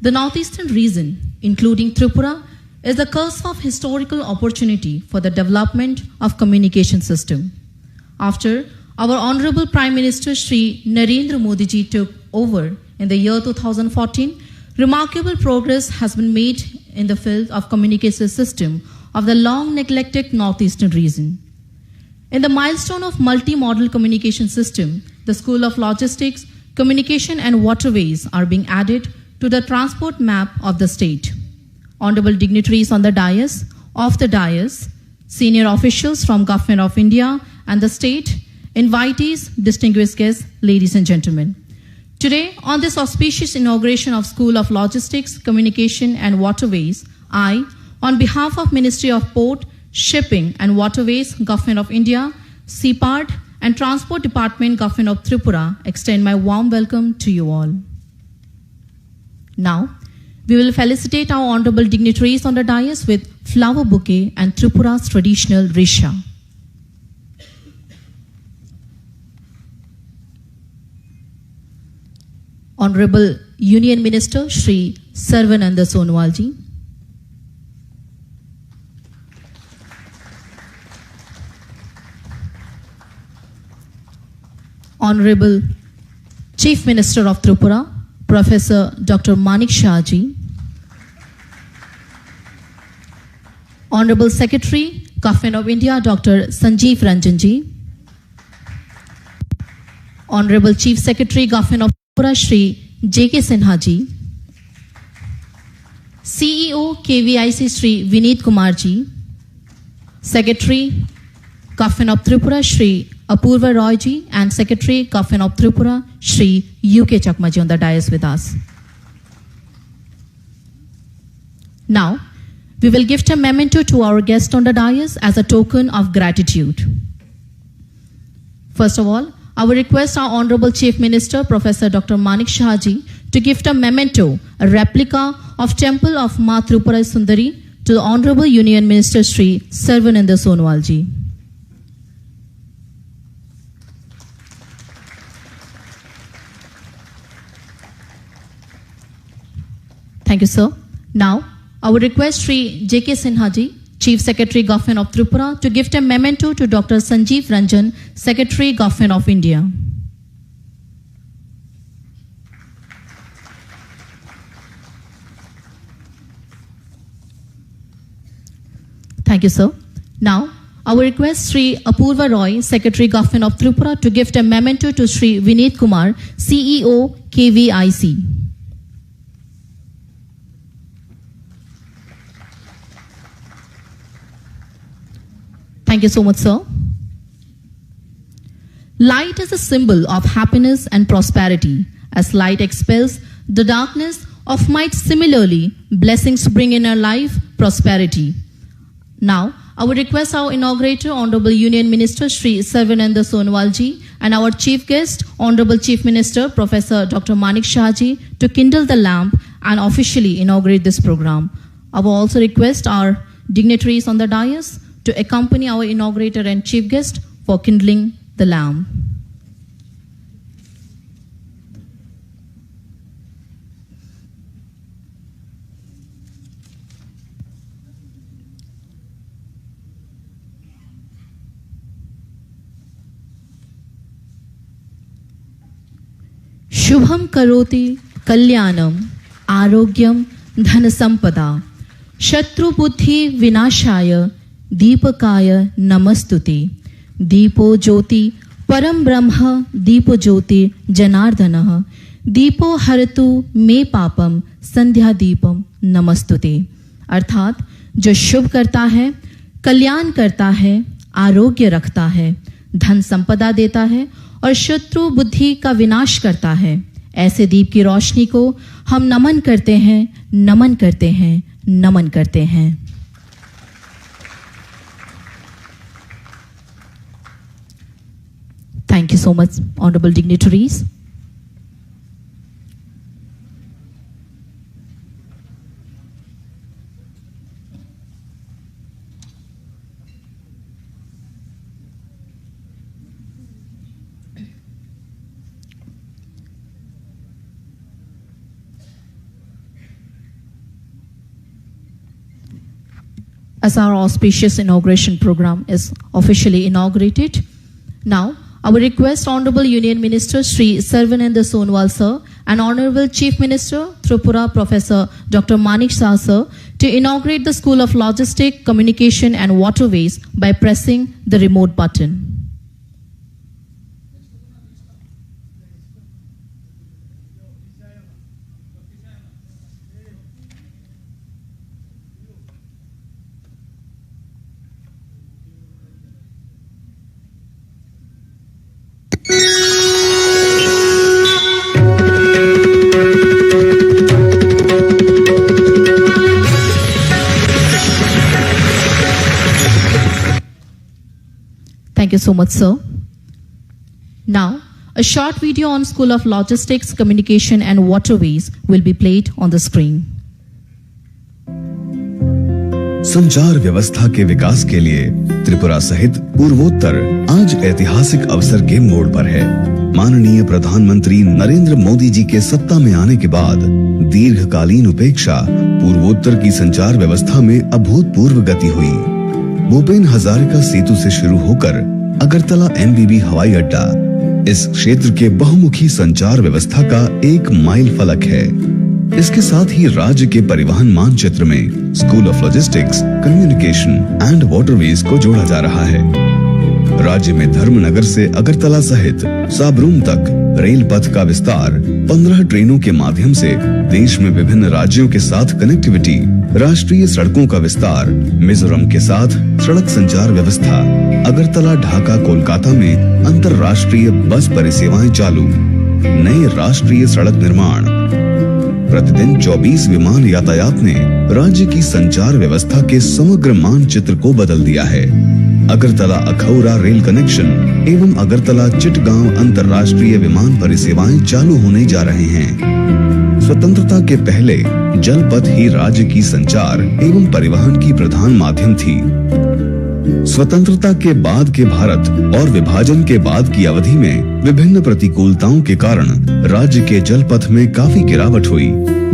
The northeastern region, including Tripura, is the cusp of historical opportunity for the development of communication system. After our Honorable Prime Minister Shri Narendra Modi ji took over in the year 2014, remarkable progress has been made in the field of communication system of the long neglected northeastern region. In the milestone of multi-modal communication system, the School of Logistics, Communication and Waterways are being added to the transport map of the state. Honorable dignitaries on the dais, off the dais, senior officials from Government of India and the state, invitees, distinguished guests, ladies and gentlemen. Today, on this auspicious inauguration of School of Logistics, Communication and Waterways, I, on behalf of Ministry of Port, Shipping and Waterways, Government of India, CPART and Transport Department, Government of Tripura, extend my warm welcome to you all. Now, we will felicitate our honorable dignitaries on the dais with flower bouquet and Tripura's traditional risha. Honorable Union Minister Shri Sarvananda Sonowal ji. Honorable Chief Minister of Tripura, Professor Dr. Manik Shah ji. Honorable Secretary, Government of India, Dr. Sanjeev Ranjan ji. Honorable Chief Secretary, Government of Tripura, Shri J.K. Sinha ji. CEO, KVIC, Shri Vineet Kumar ji. Secretary, Government of Tripura, Shri Apurva Roy ji, and Secretary, Government of Tripura, Shri U.K. Chakma ji on the dais with us. Now, we will gift a memento to our guest on the dais as a token of gratitude. First of all, I will request our Honorable Chief Minister, Professor Dr. Manik Shah ji, to gift a memento, a replica of Temple of Ma Tripura Sundari to the Honorable Union Minister Shri Sarvananda Sonowal ji. Thank you, sir. Now, I would request Shri J.K. Sinha ji, Chief Secretary, Government of Tripura, to gift a memento to Dr. Sanjeev Ranjan, Secretary, Government of India. Thank you, sir. Now, I will request Shri Apurva Roy, Secretary, Government of Tripura, to gift a memento to Shri Vineet Kumar, CEO, KVIC. Thank you so much, sir. Light is a symbol of happiness and prosperity. As light expels the darkness of might, similarly, blessings bring in our life prosperity. Now, I would request our inaugurator, Honorable Union Minister Shri Sarvananda Sonowal ji, and our chief guest, Honorable Chief Minister Professor Dr. Manik Shah ji, to kindle the lamp and officially inaugurate this program. I will also request our dignitaries on the dais to accompany our inaugurator and chief guest for kindling the lamp. Shubham karoti kalyanam arogyam dhana sampada shatru buddhi vinashaya दीपकाय नमस्तुते दीपो ज्योति परम ब्रह्म दीपो ज्योति जनार्दनः दीपो हरतु मे पापम संध्या दीपम नमस्तुते। अर्थात जो शुभ करता है, कल्याण करता है, आरोग्य रखता है, धन संपदा देता है और शत्रु बुद्धि का विनाश करता है, ऐसे दीप की रोशनी को हम नमन करते हैं, नमन करते हैं, नमन करते हैं। Thank you so much, honorable dignitaries. as our auspicious inauguration program is officially inaugurated. Now, I would request Honorable Union Minister Shri Sarvananda Sonowal Sir and Honorable Chief Minister Tripura Professor Dr. Manik Shah Sir to inaugurate the School of Logistics, Communication and Waterways by pressing the remote button. Thank you so much, sir. Now, a short video on School of Logistics, Communication and Waterways will be played on the screen. संचार व्यवस्था के विकास के लिए त्रिपुरा सहित पूर्वोत्तर आज ऐतिहासिक अवसर के मोड़ पर है। माननीय प्रधानमंत्री नरेंद्र मोदी जी के सत्ता में आने के बाद दीर्घकालीन उपेक्षा पूर्वोत्तर की संचार व्यवस्था में अभूतपूर्व गति हुई। भूपेन हजारिका सेतु से शुरू होकर अगरतला एमबीबी हवाई अड्डा इस क्षेत्र के बहुमुखी संचार व्यवस्था का एक माइल फलक है। इसके साथ ही राज्य के परिवहन मानचित्र में school of logistics, communication and waterways को जोड़ा जा रहा है। राज्य में धर्मनगर से अगरतला सहित साबरूम तक रेल पथ का विस्तार, 15 ट्रेनों के माध्यम से देश में विभिन्न राज्यों के साथ कनेक्टिविटी, राष्ट्रीय सड़कों का विस्तार, मिजोरम के साथ सड़क संचार व्यवस्था, अगरतला, ढाका, कोलकाता में अंतरराष्ट्रीय बस परिसेवाएं चालू, नए राष्ट्रीय सड़क निर्माण, प्रतिदिन 24 विमान यातायात ने राज्य की संचार व्यवस्था के समग्र मानचित्र को बदल दिया है। अगरतला अखौरा रेल कनेक्शन एवं अगरतला चिटगांव अंतरराष्ट्रीय विमान परिसेवाएं चालू होने जा रहे हैं। स्वतंत्रता के पहले जल पथ ही राज्य की संचार एवं परिवहन की प्रधान माध्यम थी। स्वतंत्रता के बाद के भारत और विभाजन के बाद की अवधि में विभिन्न प्रतिकूलताओं के कारण राज्य के जल पथ में काफी गिरावट हुई,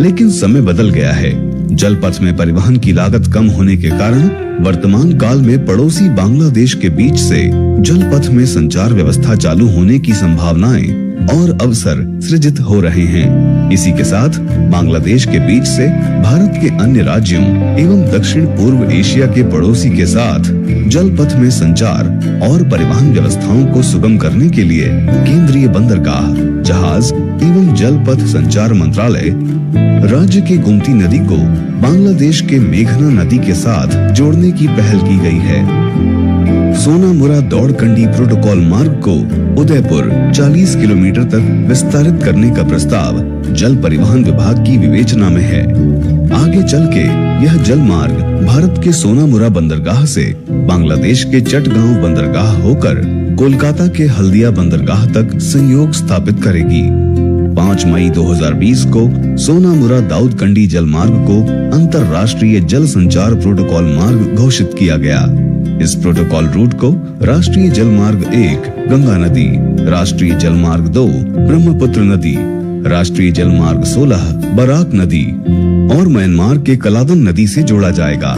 लेकिन समय बदल गया है। जल पथ में परिवहन की लागत कम होने के कारण वर्तमान काल में पड़ोसी बांग्लादेश के बीच से जल पथ में संचार व्यवस्था चालू होने की संभावनाएं और अवसर सृजित हो रहे हैं। इसी के साथ बांग्लादेश के बीच से भारत के अन्य राज्यों एवं दक्षिण पूर्व एशिया के पड़ोसी के साथ जल पथ में संचार और परिवहन व्यवस्थाओं को सुगम करने के लिए केंद्रीय बंदरगाह, जहाज एवं जल पथ संचार मंत्रालय राज्य के गोमती नदी को बांग्लादेश के मेघना नदी के साथ जोड़ने की पहल की गई है। सोनामुरा दौड़कंडी प्रोटोकॉल मार्ग को उदयपुर 40 किलोमीटर तक विस्तारित करने का प्रस्ताव जल परिवहन विभाग की विवेचना में है। आगे चल के यह जल मार्ग भारत के सोनामुरा बंदरगाह से बांग्लादेश के चटगांव बंदरगाह होकर कोलकाता के हल्दिया बंदरगाह तक संयोग स्थापित करेगी। 5 मई 2020 को सोनामुरा दाऊदकंडी जल मार्ग को अंतरराष्ट्रीय जल संचार प्रोटोकॉल मार्ग घोषित किया गया। इस प्रोटोकॉल रूट को राष्ट्रीय जल मार्ग 1 गंगा नदी, राष्ट्रीय जल मार्ग 2 ब्रह्मपुत्र नदी, राष्ट्रीय जल मार्ग 16 बराक नदी और म्यांमार के कलादन नदी से जोड़ा जाएगा।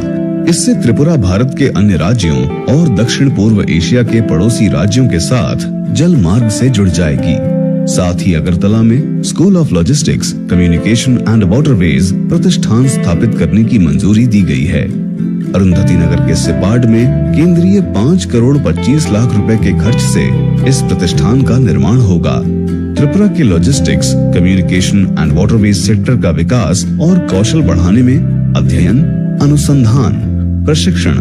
इससे त्रिपुरा भारत के अन्य राज्यों और दक्षिण पूर्व एशिया के पड़ोसी राज्यों के साथ जल मार्ग से जुड़ जाएगी। साथ ही अगरतला में school of logistics, communication and waterways प्रतिष्ठान स्थापित करने की मंजूरी दी गई है। अरुंधति नगर के सिपाड में केंद्रीय 5 करोड़ 25 लाख रुपए के खर्च से इस प्रतिष्ठान का निर्माण होगा। त्रिपुरा के logistics, communication and waterways sector का विकास और कौशल बढ़ाने में अध्ययन, अनुसंधान, प्रशिक्षण,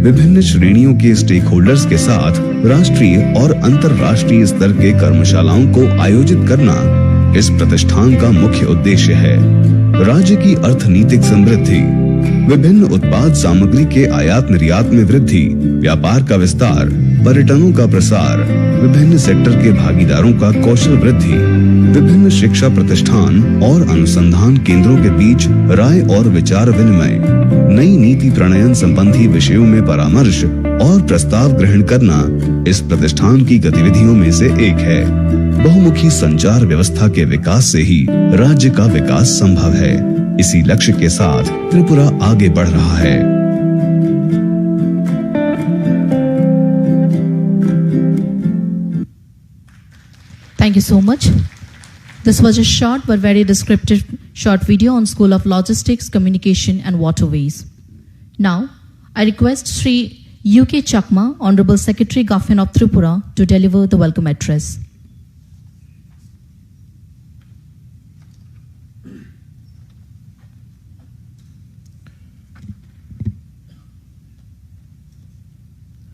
विभिन्न श्रेणियों के स्टेक होल्डर्स के साथ राष्ट्रीय और अंतर्राष्ट्रीय स्तर के कर्मशालाओं को आयोजित करना इस प्रतिष्ठान का मुख्य उद्देश्य है। राज्य की अर्थनीतिक समृद्धि, विभिन्न उत्पाद सामग्री के आयात निर्यात में वृद्धि, व्यापार का विस्तार, पर्यटनों का प्रसार, विभिन्न सेक्टर के भागीदारों का कौशल वृद्धि, विभिन्न शिक्षा प्रतिष्ठान और अनुसंधान केंद्रों के बीच राय और विचार विनिमय, नई नीति प्रणयन संबंधी विषयों में परामर्श और प्रस्ताव ग्रहण करना इस प्रतिष्ठान की गतिविधियों में से एक है। बहुमुखी संचार व्यवस्था के विकास से ही राज्य का विकास संभव है। इसी लक्ष्य के साथ त्रिपुरा आगे बढ़ रहा है। Thank you so much. This was a short but very descriptive short video on School of Logistics, Communication and Waterways. Now, I request Sri UK Chakma, Honorable Secretary Government of Tripura, to deliver the welcome address.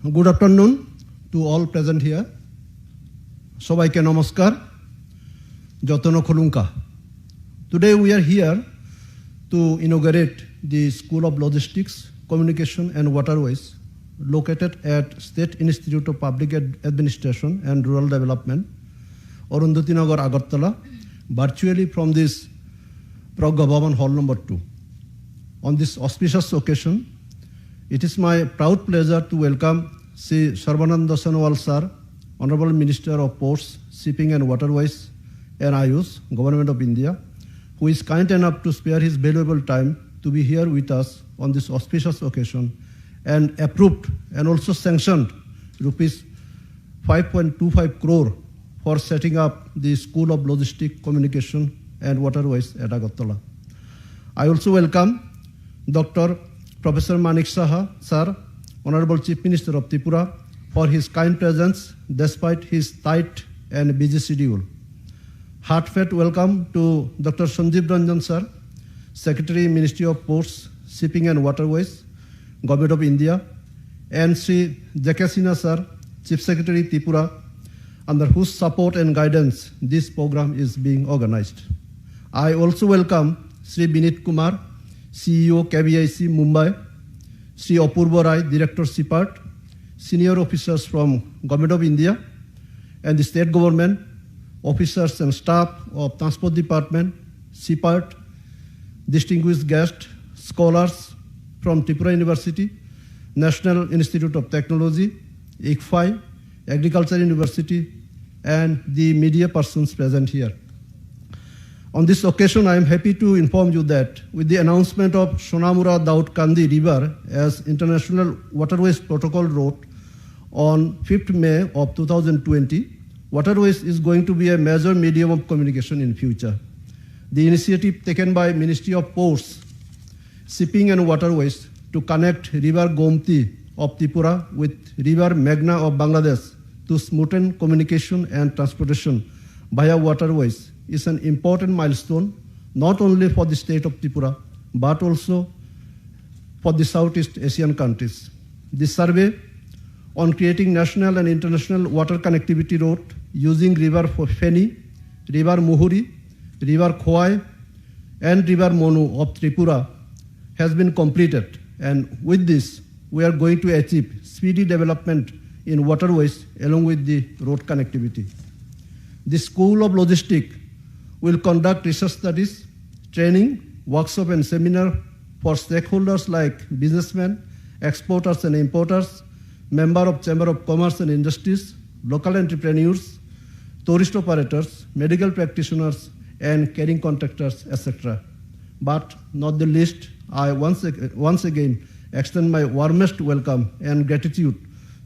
Good afternoon to all present here. Sobaike namaskar. Jotono Kolunka. Today we are here to inaugurate the School of Logistics, Communication and Waterways located at State Institute of Public Administration and Rural Development, Arundhati Nagar, Agartala, virtually from this Pragya Bhavan Hall number 2. On this auspicious occasion, it is my proud pleasure to welcome Sri Sarbananda Sonowal Sir, Honorable Minister of Ports, Shipping and Waterways and Ayush, Government of India, who is kind enough to spare his valuable time to be here with us on this auspicious occasion and approved and also sanctioned rupees 5.25 crore for setting up the School of Logistics, Communication and Waterways at Agartala. I also welcome Dr. Professor Manik Saha, Sir, Honorable Chief Minister of Tripura, for his kind presence despite his tight and busy schedule. Heartfelt welcome to Dr. Sanjeev Ranjan Sir, Secretary, Ministry of Ports, Shipping and Waterways, Government of India, and Sri Jakasina Sir, Chief Secretary, Tripura, under whose support and guidance this program is being organized. I also welcome Sri Vinit Kumar, CEO, KVIC, Mumbai, Sri Apurva Rai, Director, CPART, senior officers from Government of India and the state government, officers and staff of Transport Department, CPART, distinguished guests, scholars from Tripura University, National Institute of Technology, ICFI, Agriculture University, and the media persons present here. On this occasion, I am happy to inform you that with the announcement of Sonamura Daud Kandi River as International Waterways Protocol Route on 5th May of 2020, waterways is going to be a major medium of communication in future. The initiative taken by Ministry of Ports, Shipping and Waterways to connect River Gomti of Tripura with River Meghna of Bangladesh to smoothen communication and transportation via waterways is an important milestone not only for the state of Tripura but also for the Southeast Asian countries. The survey on creating national and international water connectivity route using River Feni, River Muhuri, River Khowai, and River Monu of Tripura has been completed, and with this we are going to achieve speedy development in waterways along with the road connectivity. The School of Logistics will conduct research studies, training, workshop and seminar for stakeholders like businessmen, exporters and importers, member of Chamber of Commerce and Industries, local entrepreneurs, tourist operators, medical practitioners, and carrying contractors, etc. But not the least, I once again extend my warmest welcome and gratitude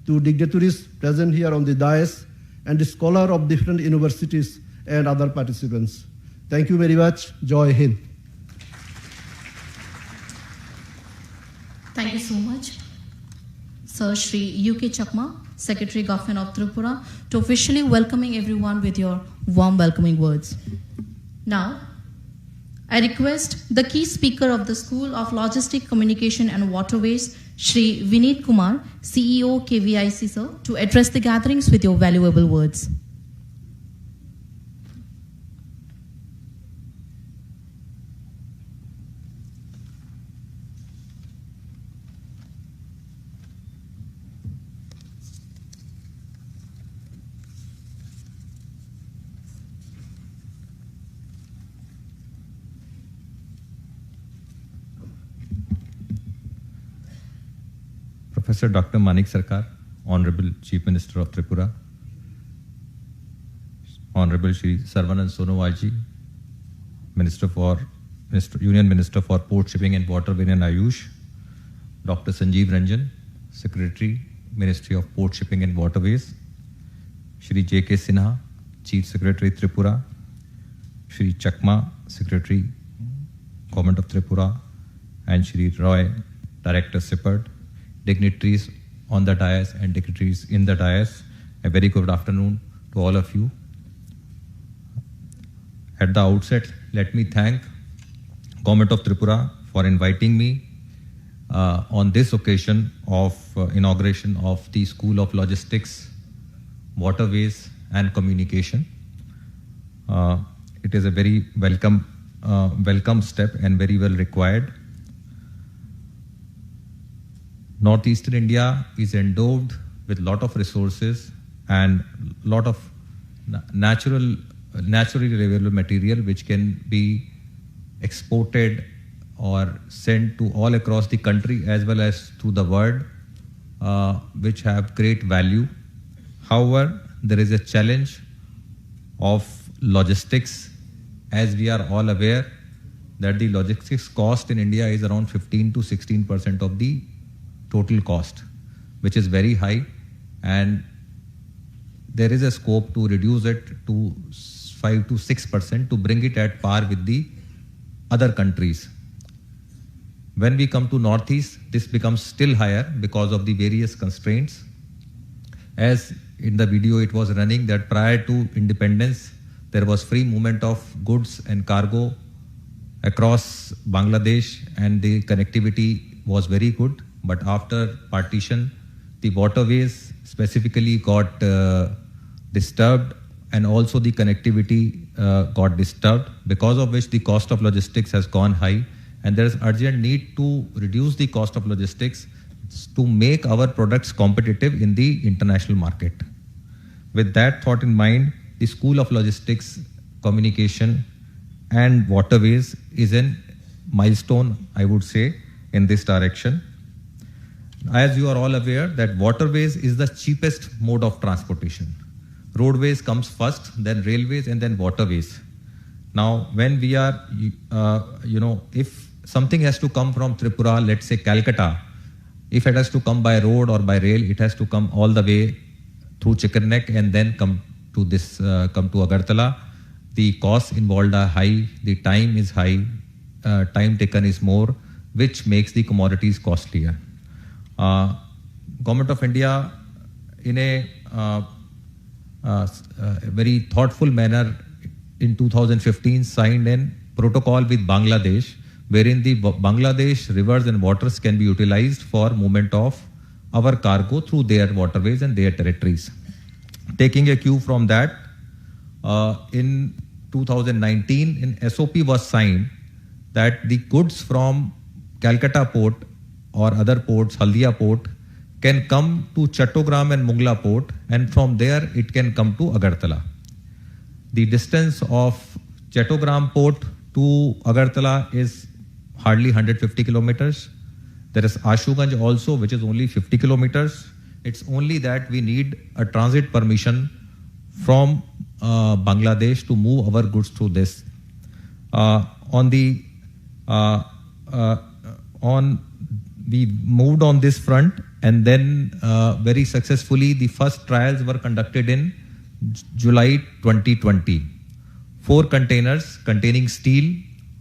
to dignitaries present here on the dais and the scholars of different universities and other participants. Thank you very much. Jai Hind. Thank you so much, Sir Shri UK Chakma, Secretary Government of Tripura, to officially welcoming everyone with your warm welcoming words. Now, I request the key speaker of the School of Logistics, Communication and Waterways, Shri Vinit Kumar, CEO KVIC, sir, to address the gatherings with your valuable words. Professor Dr. Manik Sarkar, Honorable Chief Minister of Tripura, Honorable Shri Sarbananda Sonowal ji, Union Minister for Port, Shipping and Waterways and Ayush, Dr. Sanjeev Ranjan, Secretary, Ministry of Port, Shipping and Waterways, Shri J.K. Sinha, Chief Secretary Tripura, Shri Chakma, Secretary, Government of Tripura, and Shri Roy, Director CIPRD, dignitaries on the dais and dignitaries in the dais, a very good afternoon to all of you. At the outset, let me thank Government of Tripura for inviting me on this occasion of inauguration of the School of Logistics, Waterways and Communication. It is a very welcome step and very well required. Northeastern India is endowed with lot of resources and lot of naturally available material which can be exported or sent to all across the country as well as to the world, which have great value. However, there is a challenge of logistics, as we are all aware that the logistics cost in India is around 15 to 16% of the total cost, which is very high, and there is a scope to reduce it to 5 to 6% to bring it at par with the other countries. When we come to Northeast, this becomes still higher because of the various constraints. As in the video it was running that prior to independence, there was free movement of goods and cargo across Bangladesh and the connectivity was very good. But after partition, the waterways specifically got disturbed and also the connectivity got disturbed, because of which the cost of logistics has gone high, and there is urgent need to reduce the cost of logistics to make our products competitive in the international market. With that thought in mind, the School of Logistics, Communication and Waterways is a milestone, I would say, in this direction. As you are all aware that waterways is the cheapest mode of transportation. Roadways comes first, then railways, and then waterways. Now, when we are, if something has to come from Tripura, let's say Calcutta, if it has to come by road or by rail, it has to come all the way through Chicken Neck and then come to Agartala. The costs involved are high, the time is high, time taken is more, which makes the commodities costlier. Government of India, in a very thoughtful manner, in 2015 signed a protocol with Bangladesh, wherein the Bangladesh rivers and waters can be utilized for movement of our cargo through their waterways and their territories. Taking a cue from that, in 2019, an SOP was signed that the goods from Calcutta port or other ports, Haldia port, can come to Chattogram and Mungla port, and from there it can come to Agartala. The distance of Chattogram port to Agartala is hardly 150 kilometers. There is Ashuganj also, which is only 50 kilometers. It's only that we need a transit permission from Bangladesh to move our goods through this. We moved on this front, and then very successfully the first trials were conducted in July 2020. 4 containers containing steel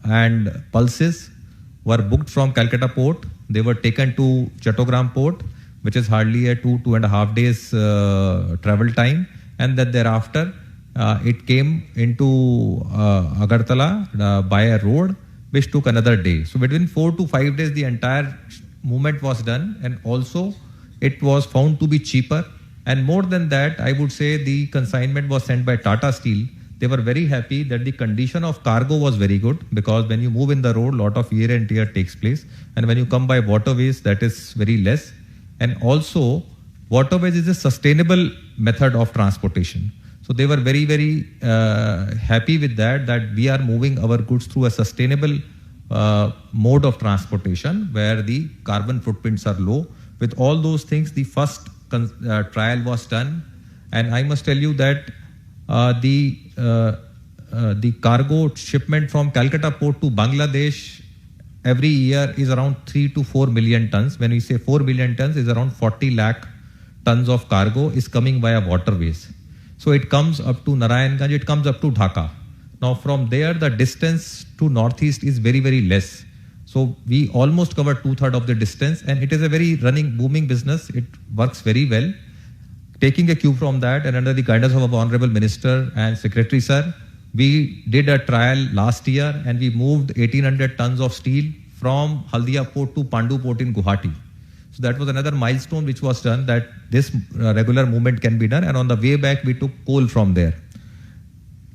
and pulses were booked from Calcutta port. They were taken to Chattogram port, which is hardly a 2.5 days travel time, and then thereafter it came into Agartala by a road, which took another day. So between 4 to 5 days the entire movement was done, and also it was found to be cheaper. And more than that, I would say the consignment was sent by Tata Steel. They were very happy that the condition of cargo was very good, because when you move in the road, lot of wear and tear takes place, and when you come by waterways, that is very less. And also waterways is a sustainable method of transportation. So they were very, very happy with that we are moving our goods through a sustainable mode of transportation where the carbon footprints are low. With all those things, the first trial was done, and I must tell you that the cargo shipment from Calcutta port to Bangladesh every year is around 3 to 4 million tons. When we say 4 million tons, is around 40 lakh tons of cargo is coming via waterways. So it comes up to Narayanganj, it comes up to Dhaka. Now from there, the distance to northeast is very, very less. So we almost cover 2/3 of the distance, and it is a very booming business. It works very well. Taking a cue from that, and under the guidance of our Honorable Minister and Secretary Sir, we did a trial last year, and we moved 1800 tons of steel from Haldia port to Pandu port in Guwahati. So that was another milestone which was done, that this regular movement can be done. And on the way back, we took coal from there.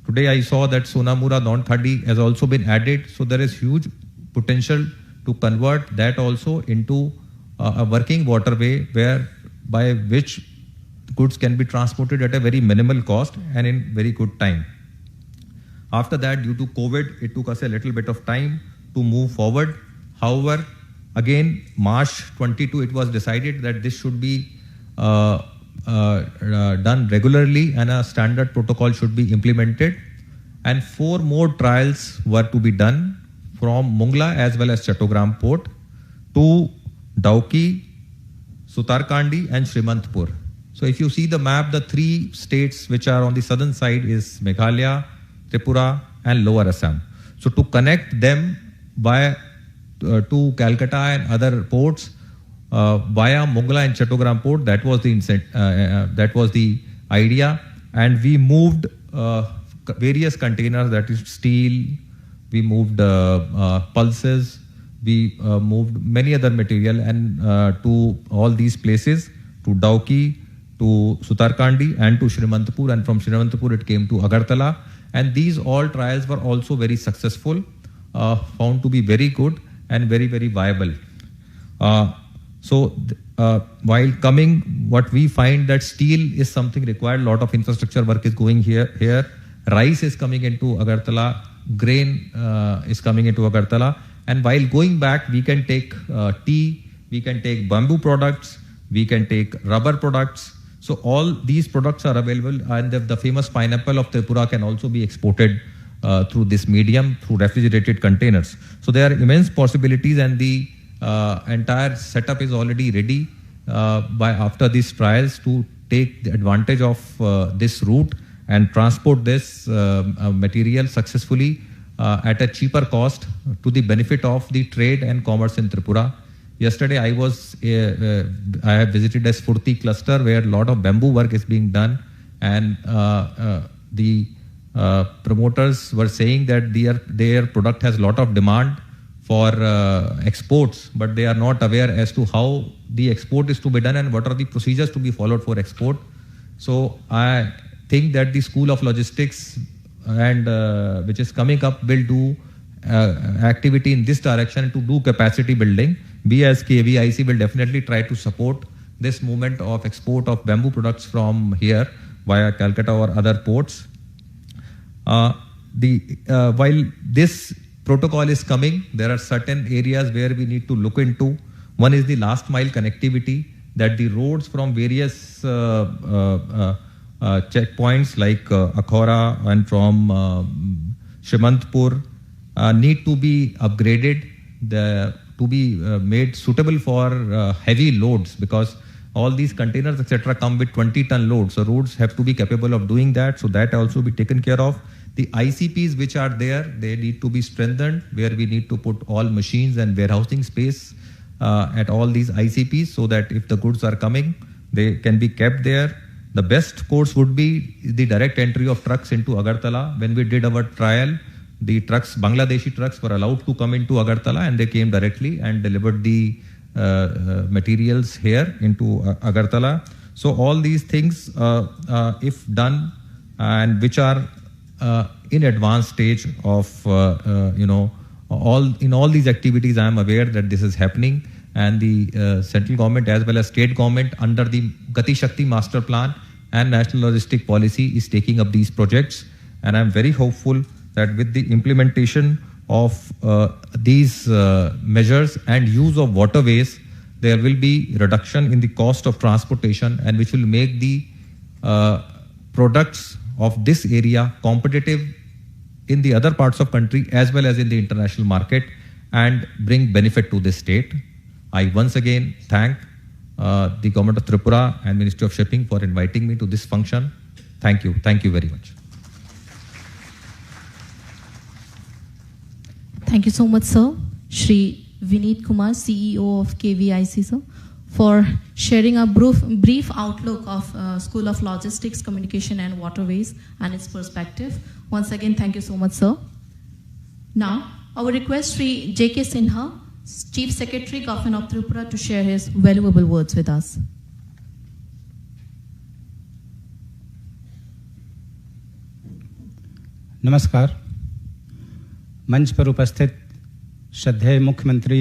Today I saw that Sonamura Nonkhadi has also been added. So there is huge potential to convert that also into a working waterway by which goods can be transported at a very minimal cost and in very good time. After that, due to COVID, it took us a little bit of time to move forward. However, again, March 22, it was decided that this should be done regularly and a standard protocol should be implemented. And 4 more trials were to be done from Mungla as well as Chattogram port to Dauki, Sutarkandi and Shrimantpur. So if you see the map, the 3 states which are on the southern side is Meghalaya, Tripura and Lower Assam. So to connect them to Calcutta and other ports via Mungla and Chattogram port, that was the idea. And we moved various containers, that is steel, we moved pulses, we moved many other material and to all these places, to Dauki, to Sutarkandi and to Shrimantpur, and from Shrimantpur it came to Agartala. And these all trials were also very successful, found to be very good and very, very viable. While coming, what we find that steel is something required, a lot of infrastructure work is going here. Rice is coming into Agartala, grain is coming into Agartala. And while going back, we can take tea, we can take bamboo products, we can take rubber products. So all these products are available, and the famous pineapple of Tripura can also be exported through this medium, through refrigerated containers. So there are immense possibilities, and the entire setup is already ready after these trials to take the advantage of this route and transport this material successfully at a cheaper cost to the benefit of the trade and commerce in Tripura. Yesterday I have visited a Sfurti cluster where a lot of bamboo work is being done, and the promoters were saying that their product has a lot of demand for exports, but they are not aware as to how the export is to be done and what are the procedures to be followed for export. So I think that the School of Logistics and which is coming up will do activity in this direction to do capacity building. We as KVIC will definitely try to support this movement of export of bamboo products from here via Calcutta or other ports. While this protocol is coming, there are certain areas where we need to look into. One is the last mile connectivity, that the roads from various checkpoints like Akhora and from Shrimantpur need to be upgraded to be made suitable for heavy loads, because all these containers etc. come with 20-ton loads. So roads have to be capable of doing that. So that also be taken care of. The ICPs which are there, they need to be strengthened, where we need to put all machines and warehousing space at all these ICPs, so that if the goods are coming, they can be kept there. The best course would be the direct entry of trucks into Agartala. When we did our trial, the trucks, Bangladeshi trucks, were allowed to come into Agartala, and they came directly and delivered the materials here into Agartala. So all these things, if done, and which are in advanced stage of all these activities, I am aware that this is happening, and the central government as well as state government under the Gati Shakti master plan and national logistic policy is taking up these projects. And I am very hopeful that with the implementation of these measures and use of waterways, there will be reduction in the cost of transportation, and which will make the products of this area competitive in the other parts of country as well as in the international market, and bring benefit to this state. I once again thank the government of Tripura and Ministry of Shipping for inviting me to this function. Thank you. Thank you very much. Thank you so much, sir. Shri Vineet Kumar, CEO of KVIC, sir, for sharing a brief outlook of School of Logistics, Communication and Waterways and its perspective. Once again, thank you so much, sir. Now, I would request Shri J.K. Sinha, Chief Secretary, Government of Tripura, to share his valuable words with us. नमस्कार। मंच पर उपस्थित श्रद्धेय मुख्यमंत्री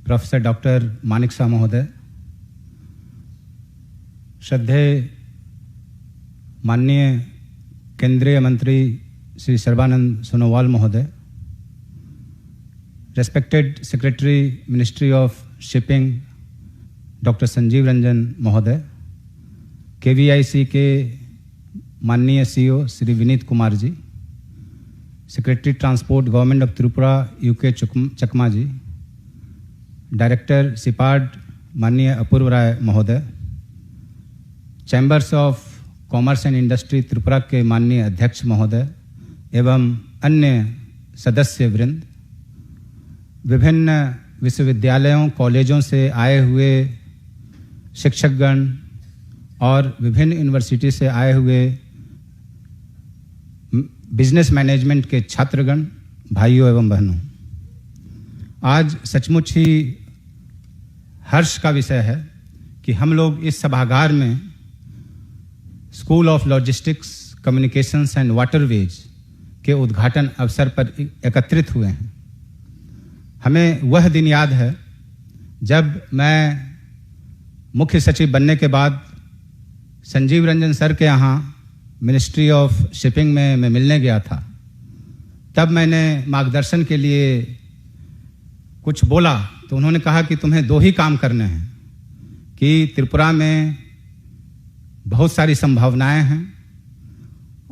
professor doctor Manik Shah महोदय, श्रद्धेय माननीय केंद्रीय मंत्री श्री सर्बानंद सोनोवाल महोदय, respected secretary ministry of shipping doctor Sanjeev Ranjan महोदय, केवीआईसी के माननीय CEO Shri Vineet Kumar ji, secretary transport government of Tripura UK Chakma ji, director CIPAD माननीय अपूर्व राय महोदय, chambers of commerce and industry Tripura के माननीय अध्यक्ष महोदय एवं अन्य सदस्य वृंद, विभिन्न विश्वविद्यालयों कॉलेजों से आए हुए शिक्षकगण और विभिन्न यूनिवर्सिटी से आए हुए बिजनेस मैनेजमेंट के छात्रगण, भाइयों एवं बहनों, आज सचमुच ही हर्ष का विषय है कि हम लोग इस सभागार में school of logistics, communications and waterways के उद्घाटन अवसर पर एकत्रित हुए हैं। हमें वह दिन याद है जब मैं मुख्य सचिव बनने के बाद संजीव रंजन सर के यहाँ मिनिस्ट्री ऑफ शिपिंग में मैं मिलने गया था। तब मैंने मार्गदर्शन के लिए कुछ बोला तो उन्होंने कहा कि तुम्हें दो ही काम करने हैं, कि त्रिपुरा में बहुत सारी संभावनाएं हैं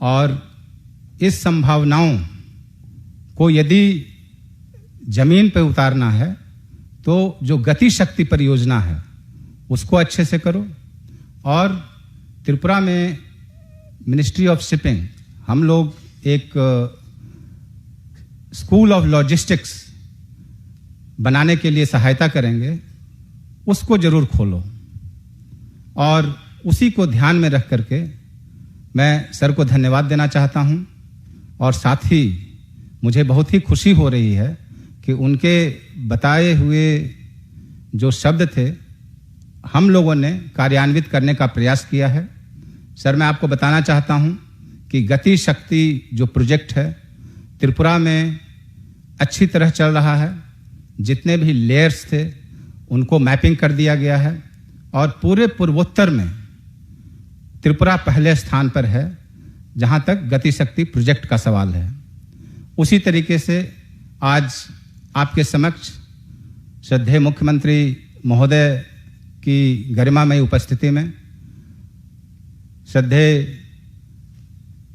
और इस संभावनाओं को यदि जमीन पे उतारना है तो जो गति शक्ति परियोजना है उसको अच्छे से करो, और त्रिपुरा में मिनिस्ट्री ऑफ शिपिंग हम लोग एक स्कूल ऑफ लॉजिस्टिक्स बनाने के लिए सहायता करेंगे, उसको जरूर खोलो। और उसी को ध्यान में रख करके मैं सर को धन्यवाद देना चाहता हूं, और साथ ही मुझे बहुत ही खुशी हो रही है कि उनके बताए हुए जो शब्द थे हम लोगों ने कार्यान्वित करने का प्रयास किया है। सर, मैं आपको बताना चाहता हूं कि गति शक्ति जो प्रोजेक्ट है त्रिपुरा में अच्छी तरह चल रहा है। जितने भी लेयर्स थे उनको मैपिंग कर दिया गया है और पूरे पूर्वोत्तर में त्रिपुरा पहले स्थान पर है जहां तक गति शक्ति प्रोजेक्ट का सवाल है। उसी तरीके से आज आपके समक्ष श्रद्धेय मुख्यमंत्री महोदय की गरिमामयी उपस्थिति में श्रद्धेय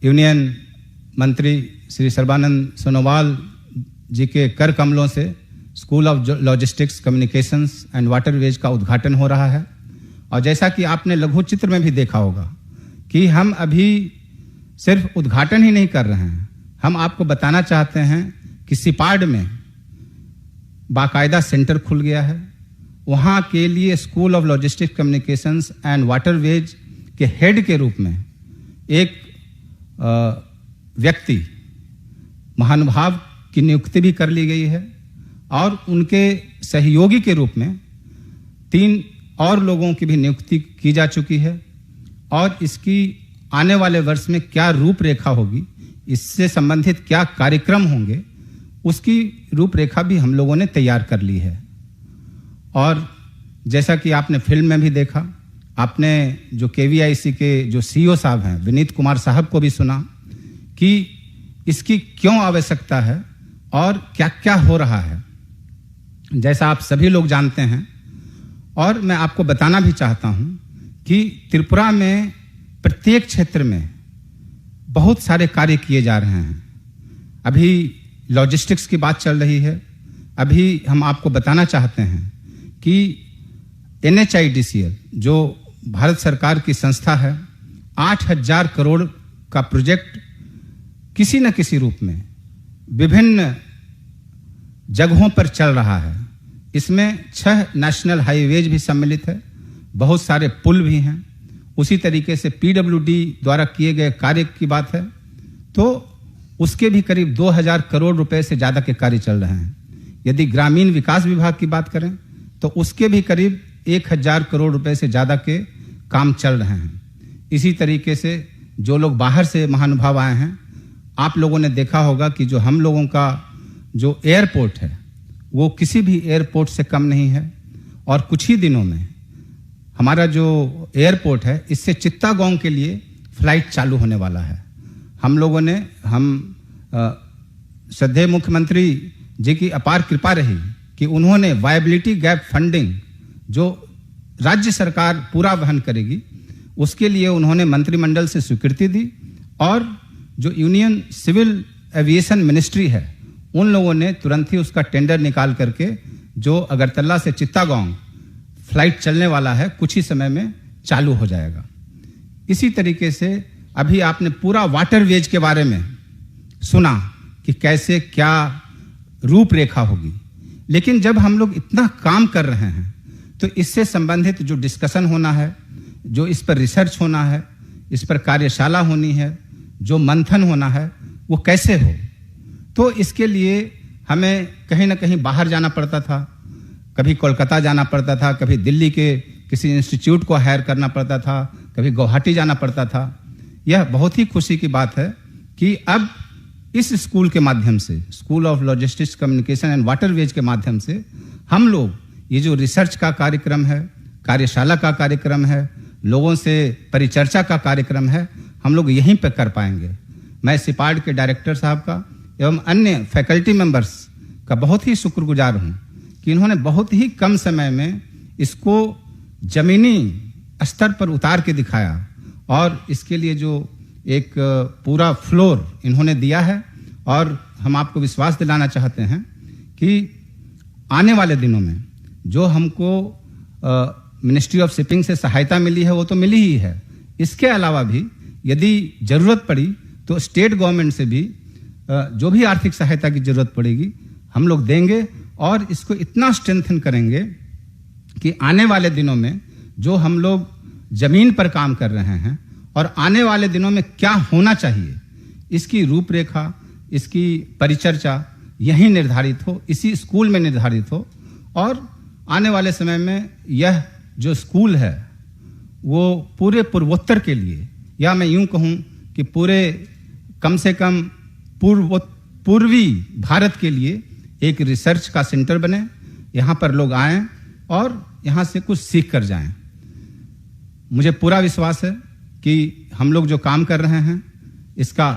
यूनियन मंत्री श्री सर्बानंद सोनोवाल जी के कर कमलों से school of logistics, communications and waterways का उद्घाटन हो रहा है। और जैसा कि आपने लघु चित्र में भी देखा होगा कि हम अभी सिर्फ उद्घाटन ही नहीं कर रहे हैं, हम आपको बताना चाहते हैं कि सिपाड में बाकायदा सेंटर खुल गया है। वहाँ के लिए school of logistics, communications and waterways के हेड के रूप में एक व्यक्ति, महानुभाव की नियुक्ति भी कर ली गई है और उनके सहयोगी के रूप में 3 और लोगों की भी नियुक्ति की जा चुकी है। और इसकी आने वाले वर्ष में क्या रूपरेखा होगी, इससे संबंधित क्या कार्यक्रम होंगे, उसकी रूपरेखा भी हम लोगों ने तैयार कर ली है। और जैसा कि आपने फिल्म में भी देखा, आपने जो केवीआईसी के जो सीईओ साहब हैं विनीत कुमार साहब को भी सुना कि इसकी क्यों आवश्यकता है और क्या क्या हो रहा है। जैसा आप सभी लोग जानते हैं और मैं आपको बताना भी चाहता हूं कि त्रिपुरा में प्रत्येक क्षेत्र में बहुत सारे कार्य किए जा रहे हैं। अभी लॉजिस्टिक्स की बात चल रही है। अभी हम आपको बताना चाहते हैं कि NHIDCL जो भारत सरकार की संस्था है 8,000 करोड़ का प्रोजेक्ट किसी न किसी रूप में विभिन्न जगहों पर चल रहा है। इसमें 6 नेशनल हाईवेज भी सम्मिलित है, बहुत सारे पुल भी हैं। उसी तरीके से पीडब्ल्यूडी द्वारा किए गए कार्य की बात है तो उसके भी करीब 2,000 करोड़ रुपए से ज्यादा के कार्य चल रहे हैं। यदि ग्रामीण विकास विभाग की बात करें तो उसके भी करीब 1,000 करोड़ रुपए से ज्यादा के काम चल रहे हैं। इसी तरीके से जो लोग बाहर से महानुभाव आए हैं, आप लोगों ने देखा होगा कि जो हम लोगों का जो एयरपोर्ट है वो किसी भी एयरपोर्ट से कम नहीं है। और कुछ ही दिनों में हमारा जो एयरपोर्ट है इससे चित्तागोंग के लिए फ्लाइट चालू होने वाला है। हम लोगों ने श्रद्धेय मुख्यमंत्री जी की अपार कृपा रही कि उन्होंने वायबिलिटी गैप फंडिंग जो राज्य सरकार पूरा वहन करेगी उसके लिए उन्होंने मंत्रिमंडल से स्वीकृति दी और जो यूनियन सिविल एविएशन मिनिस्ट्री है उन लोगों ने तुरंत ही उसका टेंडर निकाल करके जो अगरतला से चित्तागोंग फ्लाइट चलने वाला है कुछ ही समय में चालू हो जाएगा। इसी तरीके से अभी आपने पूरा वाटरवेज के बारे में सुना कि कैसे क्या रूपरेखा होगी, लेकिन जब हम लोग इतना काम कर रहे हैं तो इससे संबंधित जो डिस्कशन होना है, जो इस पर रिसर्च होना है, इस पर कार्यशाला होनी है, जो मंथन होना है वो कैसे हो। तो इसके लिए हमें कहीं ना कहीं बाहर जाना पड़ता था, कभी कोलकाता जाना पड़ता था, कभी दिल्ली के किसी इंस्टीट्यूट को हायर करना पड़ता था, कभी गुवाहाटी जाना पड़ता था। यह बहुत ही खुशी की बात है कि अब इस स्कूल के माध्यम से, school of logistics communication and waterways के माध्यम से हम लोग ये जो रिसर्च का कार्यक्रम है, कार्यशाला का कार्यक्रम है, लोगों से परिचर्चा का कार्यक्रम है, हम लोग यहीं पर कर पाएंगे। मैं सिपाड के डायरेक्टर साहब का एवं अन्य फैकल्टी मेंबर्स का बहुत ही शुक्रगुजार हूं कि इन्होंने बहुत ही कम समय में इसको जमीनी स्तर पर उतार के दिखाया और इसके लिए जो एक पूरा फ्लोर इन्होंने दिया है। और हम आपको विश्वास दिलाना चाहते हैं कि आने वाले दिनों में जो हमको मिनिस्ट्री ऑफ शिपिंग से सहायता मिली है वो तो मिली ही है, इसके अलावा भी यदि जरूरत पड़ी तो स्टेट गवर्नमेंट से भी जो भी आर्थिक सहायता की जरूरत पड़ेगी हम लोग देंगे और इसको इतना स्ट्रेंथन करेंगे कि आने वाले दिनों में जो हम लोग जमीन पर काम कर रहे हैं और आने वाले दिनों में क्या होना चाहिए इसकी रूपरेखा, इसकी परिचर्चा यहीं निर्धारित हो, इसी स्कूल में निर्धारित हो। और आने वाले समय में यह जो स्कूल है वो पूरे पूर्वोत्तर के लिए, या मैं यूं कहूं कि पूरे कम से कम पूर्वी भारत के लिए एक रिसर्च का सेंटर बने, यहां पर लोग आएं और यहां से कुछ सीख कर जाएं। मुझे पूरा विश्वास है कि हम लोग जो काम कर रहे हैं इसका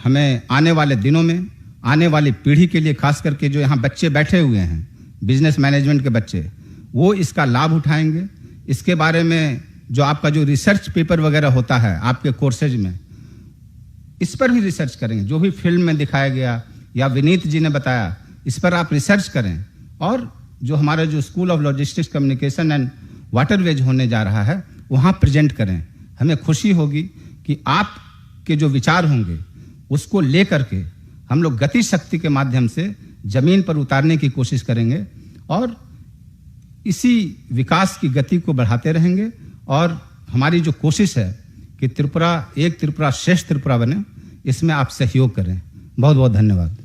हमें आने वाले दिनों में, आने वाली पीढ़ी के लिए, खास करके जो यहाँ बच्चे बैठे हुए हैं बिजनेस मैनेजमेंट के बच्चे, वो इसका लाभ उठाएंगे। इसके बारे में जो आपका जो रिसर्च पेपर वगैरह होता है आपके कोर्सेज में, इस पर भी रिसर्च करेंगे। जो भी फिल्म में दिखाया गया या विनीत जी ने बताया, इस पर आप रिसर्च करें और जो हमारा जो school of logistics communication and waterways होने जा रहा है वहां प्रेजेंट करें। हमें खुशी होगी कि आपके जो विचार होंगे उसको लेकर के हम लोग गति शक्ति के माध्यम से जमीन पर उतारने की कोशिश करेंगे और इसी विकास की गति को बढ़ाते रहेंगे। और हमारी जो कोशिश है कि त्रिपुरा एक त्रिपुरा श्रेष्ठ त्रिपुरा बने, इसमें आप सहयोग करें। बहुत बहुत धन्यवाद।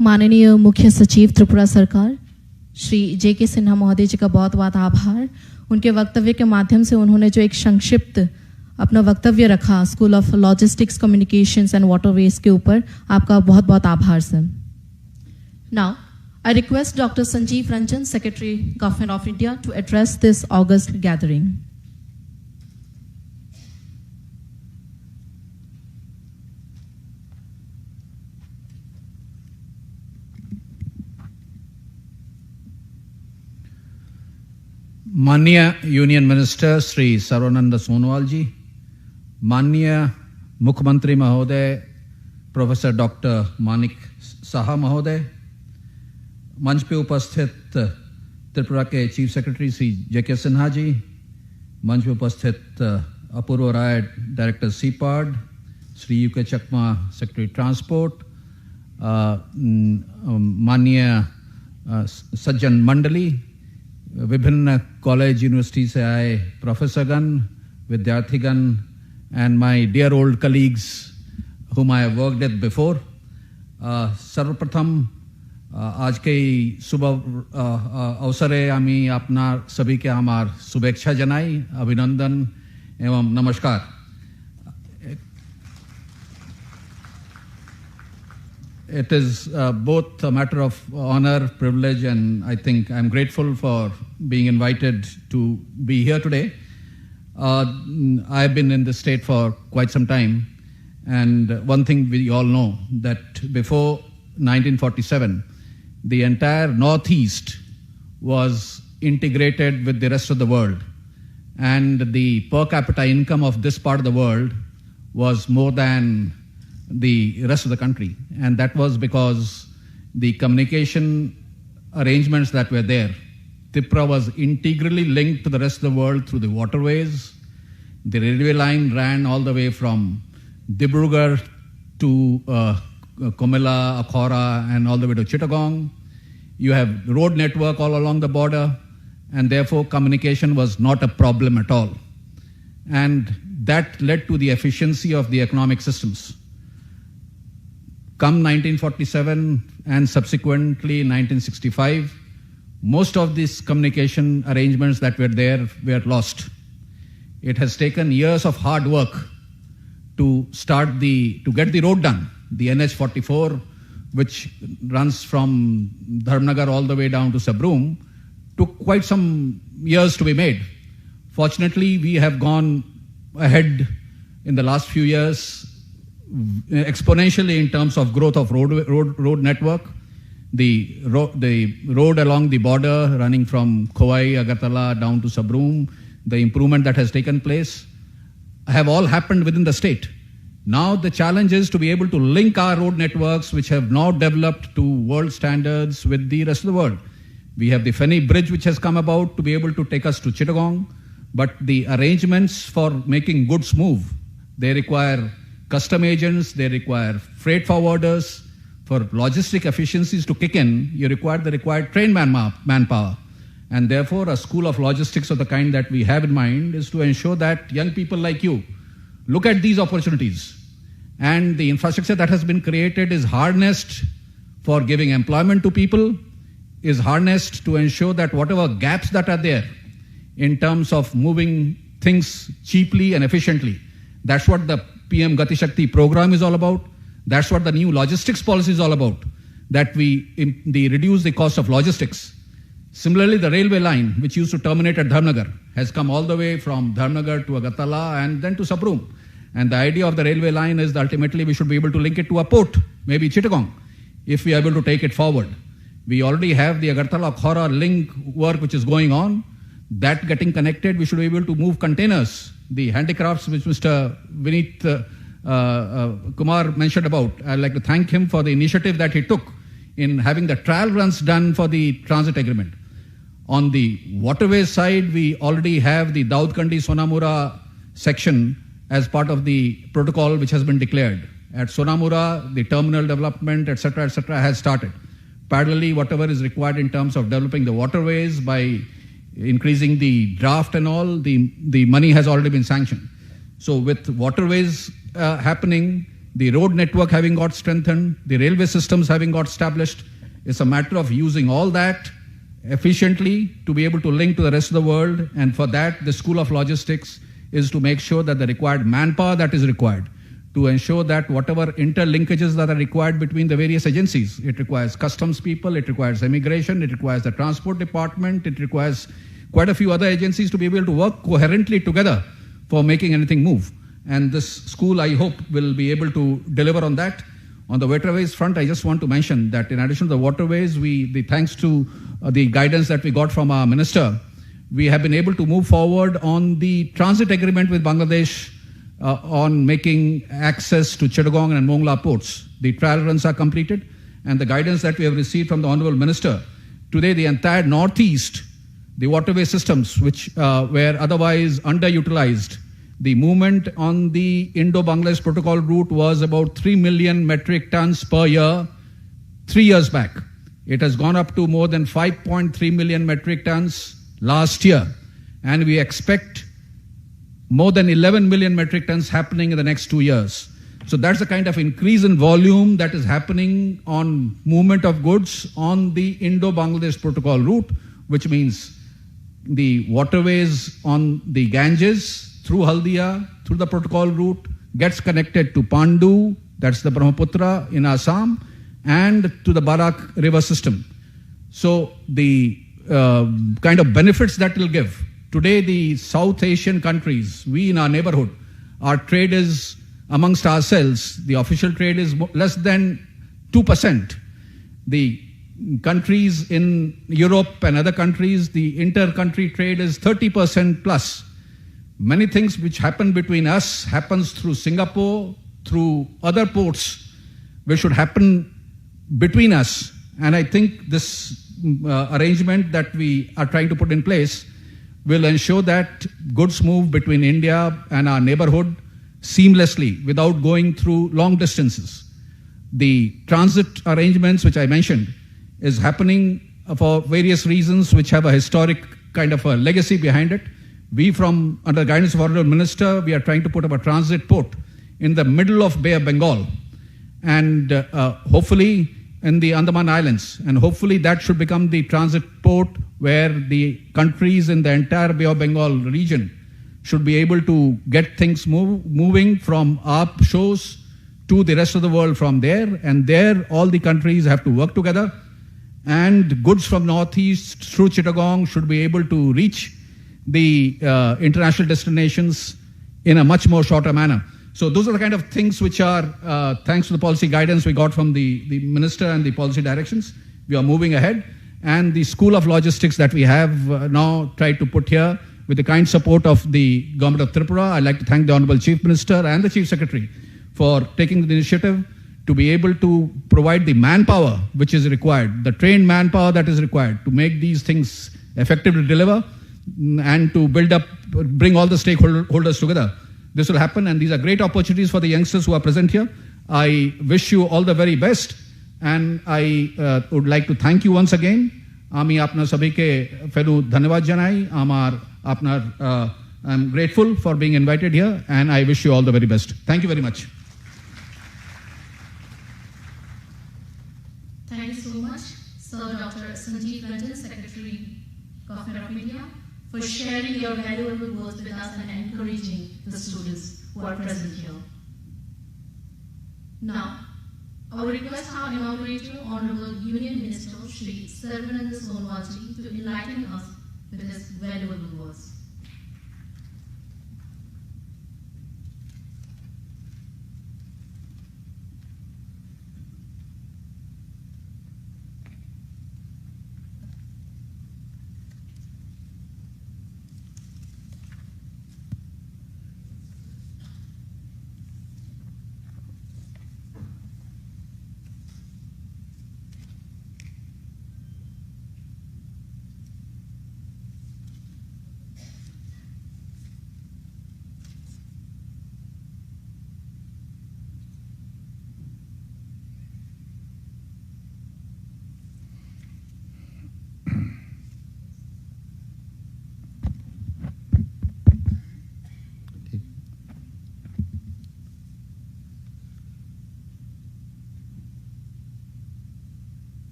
माननीय मुख्य सचिव त्रिपुरा सरकार श्री जे.के. सिन्हा महोदय जी का बहुत बहुत आभार। उनके वक्तव्य के माध्यम से उन्होंने जो एक संक्षिप्त अपना वक्तव्य रखा school of logistics communications and waterways के ऊपर, आपका बहुत बहुत आभार sir. Now I request Dr. Sanjeev Ranjan, Secretary, Government of India, to address this August gathering. माननीय यूनियन मिनिस्टर श्री सर्वानंद सोनोवाल जी, माननीय मुख्यमंत्री महोदय प्रोफेसर डॉक्टर मानिक साहा महोदय, मंच पे उपस्थित त्रिपुरा के chief secretary Shri JK Sinha ji, मंच में उपस्थित Apurba Roy director CIPAD, Shri UK Chakma secretary transport, माननीय सज्जन मंडली, विभिन्न कॉलेज यूनिवर्सिटी से आए प्रोफेसरगण, विद्यार्थीगण, and my dear old colleagues whom I have worked with before. सर्वप्रथम आज के शुभ अवसरे आमी अपना सभी के आमार शुभेच्छा जनाई, अभिनंदन एवं नमस्कार। It is both a matter of honor, privilege, and I think I'm grateful for being invited to be here today. I've been in this state for quite some time, and one thing we all know that before 1947, the entire Northeast was integrated with the rest of the world, and the per capita income of this part of the world was more than the rest of the country, and that was because the communication arrangements that were there. Tripura was integrally linked to the rest of the world through the waterways. The railway line ran all the way from Dibrugarh to Komila, Akhora, and all the way to Chittagong. You have road network all along the border, and therefore communication was not a problem at all. And that led to the efficiency of the economic systems. Come 1947 and subsequently 1965, most of these communication arrangements that were there were lost. It has taken years of hard work to get the road done. The NH44, which runs from Dharmnagar all the way down to Sabroom, took quite some years to be made. Fortunately, we have gone ahead in the last few years exponentially in terms of growth of road network. The road along the border running from Khowai, Agartala down to Sabroom, the improvement that has taken place have all happened within the state. Now the challenge is to be able to link our road networks, which have now developed to world standards, with the rest of the world. We have the Feni Bridge, which has come about to be able to take us to Chittagong, but the arrangements for making goods move, they require custom agents, they require freight forwarders. For logistic efficiencies to kick in, you require the required trained manpower. And therefore, a school of logistics of the kind that we have in mind is to ensure that young people like you look at these opportunities. And the infrastructure that has been created is harnessed for giving employment to people, is harnessed to ensure that whatever gaps that are there in terms of moving things cheaply and efficiently, that's what the PM Gati Shakti program is all about. That's what the new logistics policy is all about, that we reduce the cost of logistics. Similarly, the railway line, which used to terminate at Dharmnagar, has come all the way from Dharmnagar to Agartala and then to Sabroom. And the idea of the railway line is that ultimately we should be able to link it to a port, maybe Chittagong, if we are able to take it forward. We already have the Agartala-Akhora link work which is going on. That getting connected, we should be able to move containers. The handicrafts which Mr. Vineet Kumar mentioned about, I'd like to thank him for the initiative that he took in having the trial runs done for the transit agreement. On the waterways side, we already have the Daudkandi-Sonamura section as part of the protocol which has been declared. At Sonamura, the terminal development, etc., has started. Parallelly, whatever is required in terms of developing the waterways by increasing the draft and all, the money has already been sanctioned. So with waterways happening, the road network having got strengthened, the railway systems having got established, it's a matter of using all that efficiently to be able to link to the rest of the world. And for that, the School of Logistics is to make sure that the required manpower that is required to ensure that whatever interlinkages that are required between the various agencies, it requires customs people, it requires immigration, it requires the transport department, it requires quite a few other agencies to be able to work coherently together for making anything move. And this school, I hope, will be able to deliver on that. On the waterways front, I just want to mention that in addition to the waterways, thanks to the guidance that we got from our minister, we have been able to move forward on the transit agreement with Bangladesh on making access to Chittagong and Mongla ports. The trial runs are completed, and the guidance that we have received from the Honorable Minister, today the entire Northeast the waterway systems, which were otherwise underutilized. The movement on the Indo-Bangladesh Protocol route was about 3 million metric tons per year 3 years back. It has gone up to more than 5.3 million metric tons last year. And we expect more than 11 million metric tons happening in the next 2 years. So that's the kind of increase in volume that is happening on movement of goods on the Indo-Bangladesh Protocol route, which means the waterways on the Ganges through Haldia, through the protocol route, gets connected to Pandu, that's the Brahmaputra in Assam, and to the Barak river system. So the kind of benefits that will give. Today, the South Asian countries, we in our neighborhood, our trade is amongst ourselves, the official trade is less than 2%. The countries in Europe and other countries, the inter-country trade is 30% plus. Many things which happen between us happens through Singapore, through other ports, which should happen between us. And I think this arrangement that we are trying to put in place will ensure that goods move between India and our neighborhood seamlessly without going through long distances. The transit arrangements, which I mentioned, is happening for various reasons which have a historic kind of a legacy behind it. We from, under the guidance of Honorable Minister, we are trying to put up a transit port in the middle of Bay of Bengal and hopefully in the Andaman Islands. And hopefully that should become the transit port where the countries in the entire Bay of Bengal region should be able to get things moving from our shores to the rest of the world from there. And there all the countries have to work together. And goods from northeast through Chittagong should be able to reach the international destinations in a much more shorter manner. So those are the kind of things which are, thanks to the policy guidance we got from the minister and the policy directions, we are moving ahead. And the School of Logistics that we have now tried to put here with the kind support of the government of Tripura, I'd like to thank the Honorable Chief Minister and the Chief Secretary for taking the initiative to be able to provide the manpower which is required, the trained manpower that is required to make these things effectively deliver and to build up, bring all the stakeholders together. This will happen, and these are great opportunities for the youngsters who are present here. I wish you all the very best, and I would like to thank you once again. আমি আপনার সবাইকে ফেরু ধন্যবাদ জানাই আমার আপনার I'm grateful for being invited here, and I wish you all the very best. Thank you very much. Thank you so much, Sir Dr. Sanjeev Ranjan, Secretary, Government of India, for sharing your valuable words with us and encouraging the students who are present here. Now, I will request our inaugurator, Honorable Union Minister Shri Sarvananda Sonowalji, to enlighten us with his valuable words.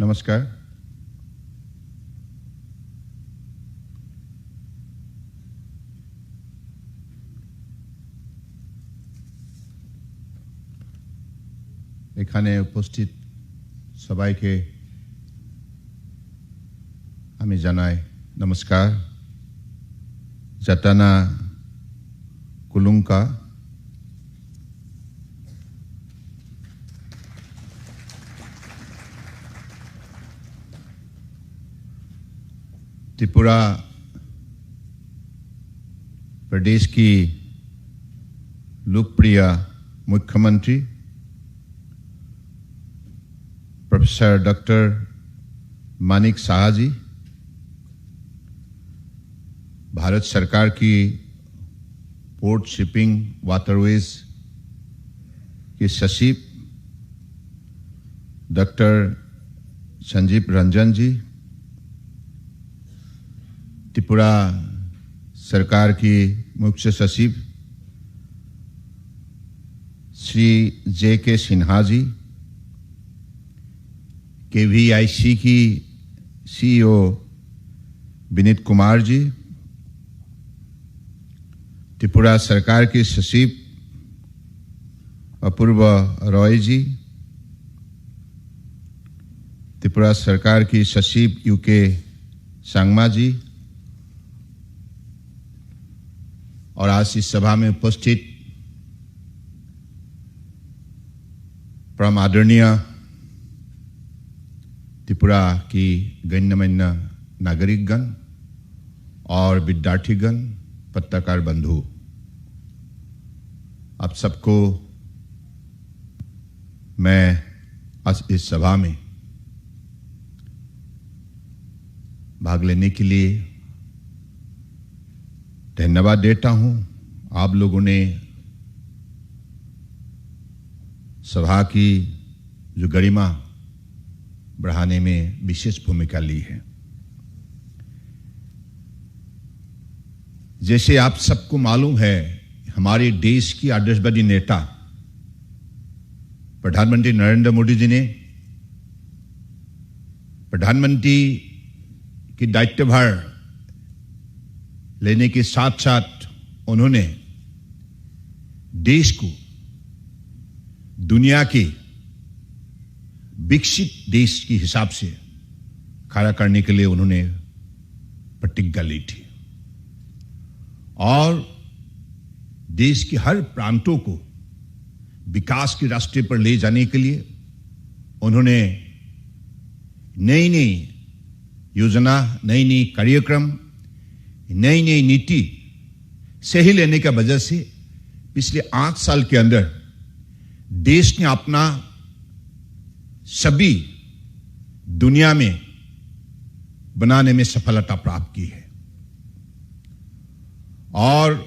নমস্কার। এখানে উপস্থিত সবাইকে আমি জানাই নমস্কার। জাতানা কুলুঙ্কা। त्रिपुरा प्रदेश की लोकप्रिय मुख्यमंत्री प्रोफेसर डॉक्टर मानिक साहा जी, भारत सरकार की पोर्ट शिपिंग वाटरवेज के सचिव डॉक्टर संजीव रंजन जी, त्रिपुरा सरकार की मुख्य सचिव श्री जे.के. सिन्हा जी, KVIC की CEO विनीत कुमार जी, त्रिपुरा सरकार के सचिव अपूर्व रॉय जी, त्रिपुरा सरकार की सचिव UK सांगमा जी और आज इस सभा में उपस्थित परम आदरणीय त्रिपुरा की गण्यमान्य नागरिकगण और विद्यार्थीगण, पत्रकार बंधु, आप सबको मैं आज इस सभा में भाग लेने के लिए धन्यवाद देता हूं। आप लोगों ने सभा की जो गरिमा बढ़ाने में विशेष भूमिका ली है। जैसे आप सबको मालूम है, हमारे देश की आदर्शवादी नेता प्रधानमंत्री नरेंद्र मोदी जी ने प्रधानमंत्री की दायित्वभार लेने के साथ साथ उन्होंने देश को दुनिया के विकसित देश के हिसाब से खड़ा करने के लिए उन्होंने प्रतिज्ञा ली थी और देश के हर प्रांतों को विकास के रास्ते पर ले जाने के लिए उन्होंने नई नई योजना, नई नई कार्यक्रम, नई नई नीति सही लेने का वजह से पिछले 8 साल के अंदर देश ने अपना सभी दुनिया में बनाने में सफलता प्राप्त की है और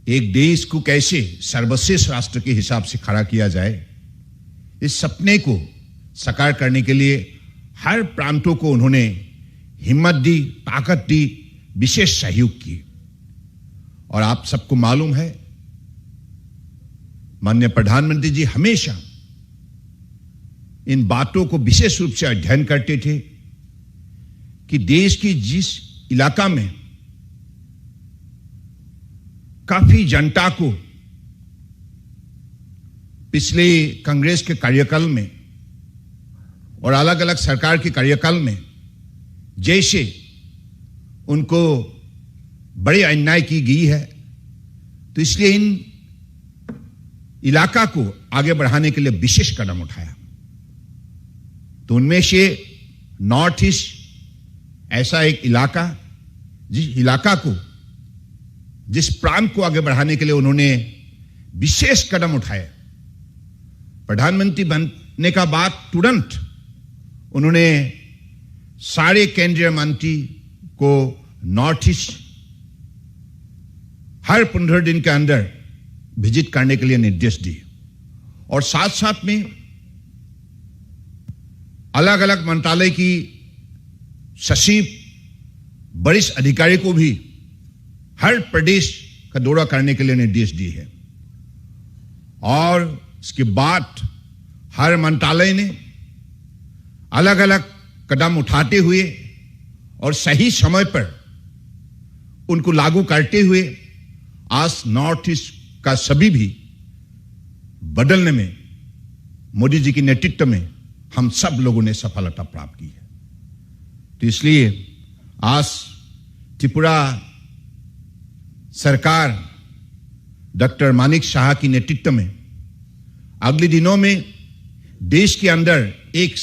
एक देश को कैसे सर्वश्रेष्ठ राष्ट्र के हिसाब से खड़ा किया जाए, इस सपने को साकार करने के लिए हर प्रांतों को उन्होंने हिम्मत दी, ताकत दी, विशेष सहयोग की। और आप सबको मालूम है, माननीय प्रधानमंत्री जी हमेशा इन बातों को विशेष रूप से अध्ययन करते थे कि देश की जिस इलाका में काफी जनता को पिछले कांग्रेस के कार्यकाल में और अलग अलग सरकार के कार्यकाल में जैसे उनको बड़ी अन्याय की गई है, तो इसलिए इन इलाका को आगे बढ़ाने के लिए विशेष कदम उठाया। तो उनमें से नॉर्थ ईस्ट ऐसा एक इलाका, जिस इलाका को, जिस प्रांत को आगे बढ़ाने के लिए उन्होंने विशेष कदम उठाए। प्रधानमंत्री बनने का बाद तुरंत उन्होंने सारे केंद्रीय मंत्री को नॉर्थ ईस्ट हर 15 दिन के अंदर विजिट करने के लिए निर्देश दिए और साथ साथ में अलग अलग मंत्रालय की सचिव, वरिष्ठ अधिकारी को भी हर प्रदेश का दौरा करने के लिए निर्देश दिए हैं। और इसके बाद हर मंत्रालय ने अलग अलग कदम उठाते हुए और सही समय पर उनको लागू करते हुए आज नॉर्थ ईस्ट का सभी भी बदलने में मोदी जी के नेतृत्व में हम सब लोगों ने सफलता प्राप्त की है। तो इसलिए आज त्रिपुरा सरकार डॉक्टर मानिक साहा की नेतृत्व में अगले दिनों में देश के अंदर एक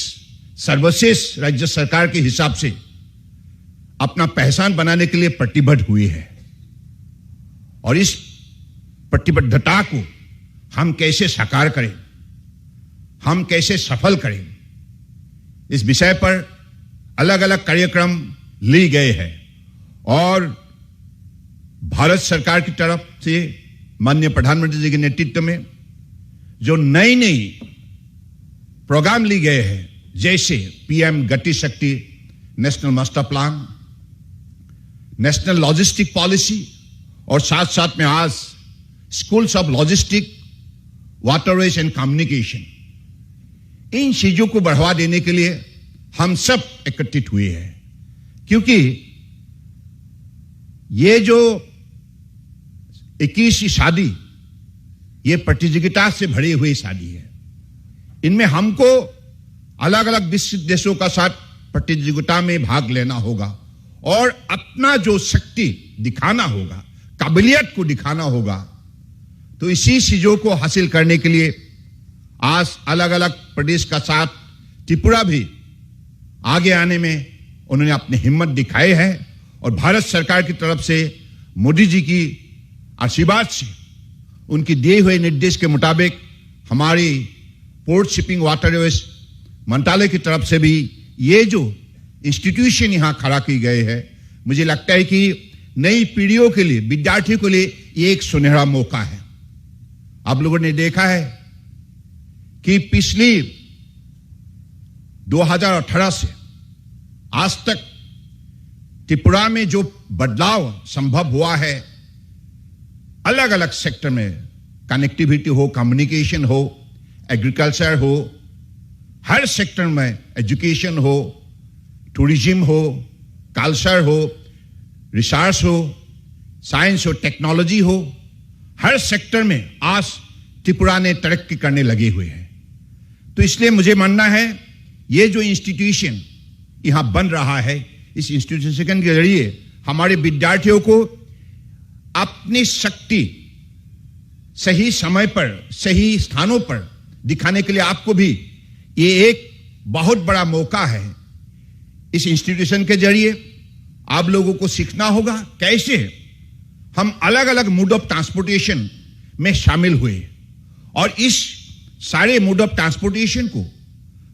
सर्वश्रेष्ठ राज्य सरकार के हिसाब से अपना पहचान बनाने के लिए प्रतिबद्ध हुई है और इस प्रतिबद्धता को हम कैसे साकार करें, हम कैसे सफल करें, इस विषय पर अलग अलग कार्यक्रम लिए गए हैं और भारत सरकार की तरफ से माननीय प्रधानमंत्री जी के नेतृत्व में जो नई नई प्रोग्राम लिए गए हैं, जैसे PM Gati Shakti national master plan, national logistic policy और साथ साथ में आज schools of logistic, waterways and communication, इन चीजों को बढ़ावा देने के लिए हम सब एकत्रित हुए हैं, क्योंकि ये जो 21वीं शादी ये प्रतियोगिता से भरी हुई शादी है। इनमें हमको अलग अलग विश्व देशों का साथ प्रतियोगिता में भाग लेना होगा और अपना जो शक्ति दिखाना होगा, काबिलियत को दिखाना होगा। तो इसी चीजों को हासिल करने के लिए आज अलग अलग प्रदेश का साथ त्रिपुरा भी आगे आने में उन्होंने अपनी हिम्मत दिखाई है और भारत सरकार की तरफ से मोदी जी की आशीर्वाद से, उनकी दिए हुए निर्देश के मुताबिक हमारी पोर्ट शिपिंग वाटरवेज मंत्रालय की तरफ से भी ये जो इंस्टीट्यूशन यहां खड़ा की गए हैं, मुझे लगता है कि नई पीढ़ियों के लिए, विद्यार्थियों के लिए ये एक सुनहरा मौका है। आप लोगों ने देखा है कि पिछली 2018 से आज तक त्रिपुरा में जो बदलाव संभव हुआ है, अलग अलग सेक्टर में, कनेक्टिविटी हो, कम्युनिकेशन हो, एग्रीकल्चर हो, हर सेक्टर में, एजुकेशन हो, टूरिज्म हो, कल्चर हो, रिसर्च हो, साइंस हो, टेक्नोलॉजी हो, हर सेक्टर में आज त्रिपुरा ने तरक्की करने लगे हुए हैं। तो इसलिए मुझे मानना है ये जो इंस्टीट्यूशन यहां बन रहा है, इस इंस्टीट्यूशन के जरिए हमारे विद्यार्थियों को अपनी शक्ति सही समय पर, सही स्थानों पर दिखाने के लिए आपको भी ये एक बहुत बड़ा मौका है। इस इंस्टीट्यूशन के जरिए आप लोगों को सीखना होगा कैसे हम अलग अलग मोड ऑफ ट्रांसपोर्टेशन में शामिल हुए और इस सारे मोड ऑफ ट्रांसपोर्टेशन को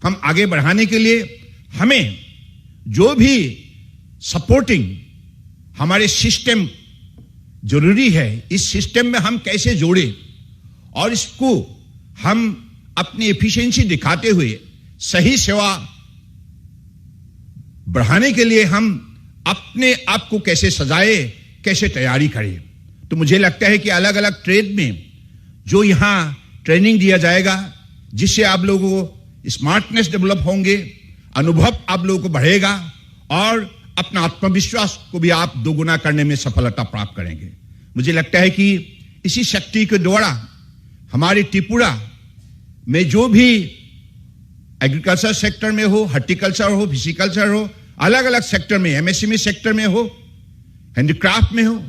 हम आगे बढ़ाने के लिए हमें जो भी सपोर्टिंग हमारे सिस्टम जरूरी है, इस सिस्टम में हम कैसे जोड़े और इसको हम अपनी एफिशिएंसी दिखाते हुए सही सेवा बढ़ाने के लिए हम अपने आप को कैसे सजाए, कैसे तैयारी करें। तो मुझे लगता है कि अलग अलग ट्रेड में जो यहां ट्रेनिंग दिया जाएगा, जिससे आप लोगों को स्मार्टनेस डेवलप होंगे, अनुभव आप लोगों को बढ़ेगा और अपना आत्मविश्वास को भी आप दोगुना करने में सफलता प्राप्त करेंगे। मुझे लगता है कि इसी शक्ति के द्वारा हमारी त्रिपुरा में जो भी एग्रीकल्चर सेक्टर में हो, हॉर्टिकल्चर हो, फिशिकल्चर हो, अलग अलग सेक्टर में, एमएसएमई सेक्टर में हो, हैंडीक्राफ्ट में हो,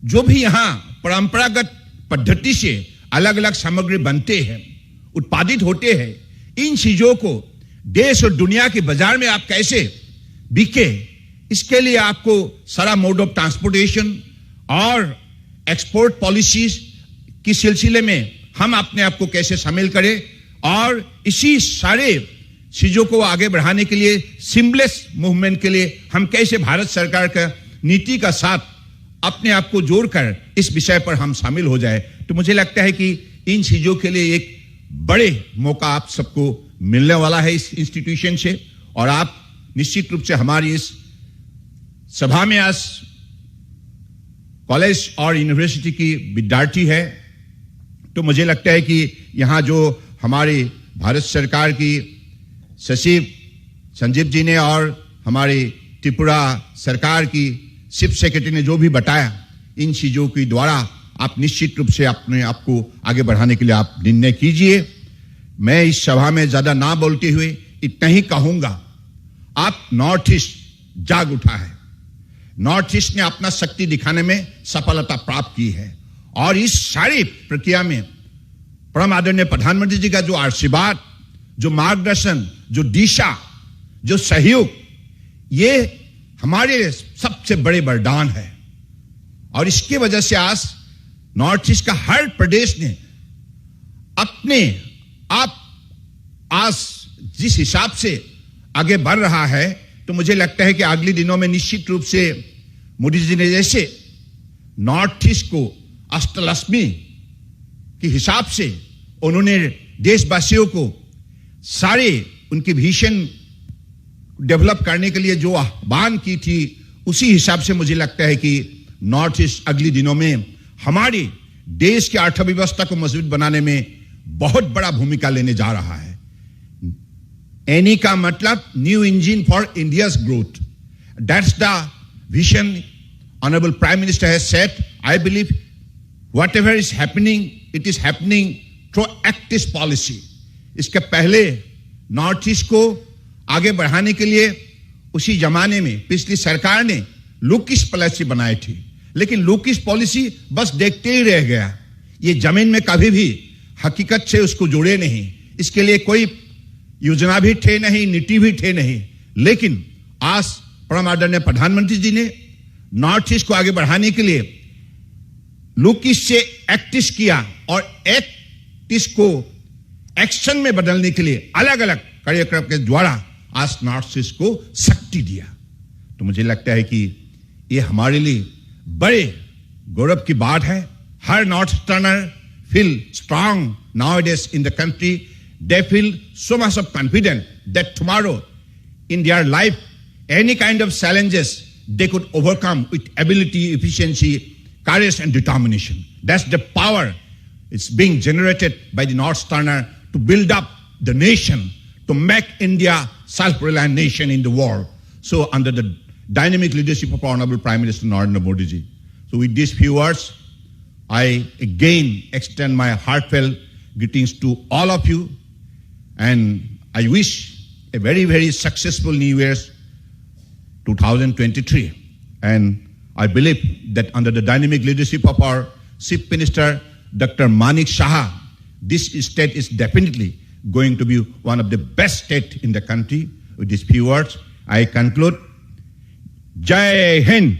जो भी यहां परंपरागत पद्धति से अलग अलग सामग्री बनते हैं, उत्पादित होते हैं, इन चीजों को देश और दुनिया के बाजार में आप कैसे बिके, इसके लिए आपको सारा मोड ऑफ ट्रांसपोर्टेशन और एक्सपोर्ट पॉलिसीज की सिलसिले में हम अपने आप को कैसे शामिल करें और इसी सारे चीजों को आगे बढ़ाने के लिए, सीमलेस मूवमेंट के लिए हम कैसे भारत सरकार का नीति का साथ अपने आप को जोड़कर इस विषय पर हम शामिल हो जाए। तो मुझे लगता है कि इन चीजों के लिए एक बड़े मौका आप सबको मिलने वाला है इस इंस्टीट्यूशन से और आप निश्चित रूप से हमारी इस सभा में आज कॉलेज और यूनिवर्सिटी की विद्यार्थी है। तो मुझे लगता है कि यहां जो हमारी भारत सरकार की सचिव संजीव जी ने और हमारी त्रिपुरा सरकार की चीफ सेक्रेटरी ने जो भी बताया, इन चीजों के द्वारा आप निश्चित रूप से अपने आप को आगे बढ़ाने के लिए आप निर्णय कीजिए। मैं इस सभा में ज्यादा ना बोलते हुए इतना ही कहूंगा, आप नॉर्थ ईस्ट जाग उठा है, नॉर्थ ईस्ट ने अपना शक्ति दिखाने में सफलता प्राप्त की है और इस सारी प्रक्रिया में परम आदरणीय प्रधानमंत्री जी का जो आशीर्वाद, जो मार्गदर्शन, जो दिशा, जो सहयोग, ये हमारे सबसे बड़े वरदान है। और इसके वजह से आज नॉर्थ ईस्ट का हर प्रदेश ने अपने आप आज जिस हिसाब से आगे बढ़ रहा है, तो मुझे लगता है कि अगले दिनों में निश्चित रूप से मोदी जी ने जैसे नॉर्थ ईस्ट को अष्टलक्ष्मी के हिसाब से उन्होंने देशवासियों को सारे उनकी विजन डेवलप करने के लिए जो आह्वान की थी, उसी हिसाब से मुझे लगता है कि नॉर्थ ईस्ट अगले दिनों में हमारे देश की अर्थव्यवस्था को मजबूत बनाने में बहुत बड़ा भूमिका लेने जा रहा है। एनी का मतलब new engine for India's growth, that's the vision honourable prime minister has set. I believe whatever is happening, it is happening through active policy. इसके पहले नॉर्थ ईस्ट को आगे बढ़ाने के लिए उसी जमाने में पिछली सरकार ने लुकिश पॉलिसी बनाई थी, लेकिन लुकिश पॉलिसी बस देखते ही रह गया। ये जमीन में कभी भी हकीकत से उसको जोड़े नहीं, इसके लिए कोई योजना भी थे नहीं, नीति भी थे नहीं। लेकिन आज परम आदरणीय प्रधानमंत्री जी ने नॉर्थ ईस्ट को आगे बढ़ाने के लिए लुकिश से एक्टिव किया और एक्टिव को एक्शन में बदलने के लिए अलग अलग कार्यक्रम के द्वारा आज नॉर्थ ईस्ट को शक्ति दिया। तो मुझे लगता है कि ये हमारे लिए बड़े गौरव की बात है। हर north easterner feel strong nowadays in the country. They feel so much of confident that tomorrow in their life, any kind of challenges they could overcome with ability, efficiency, courage and determination. That's the power it's being generated by the North Easterner to build up the nation, to make India self-reliant nation in the world. So under the dynamic leadership of our Honorable Prime Minister Narendra Modi ji. So with these few words, I again extend my heartfelt greetings to all of you. And I wish a very, very successful New Year's 2023. And I believe that under the dynamic leadership of our Chief Minister, Dr. Manik Shah, this state is definitely going to be one of the best states in the country. With these few words, I conclude. Jai Hind.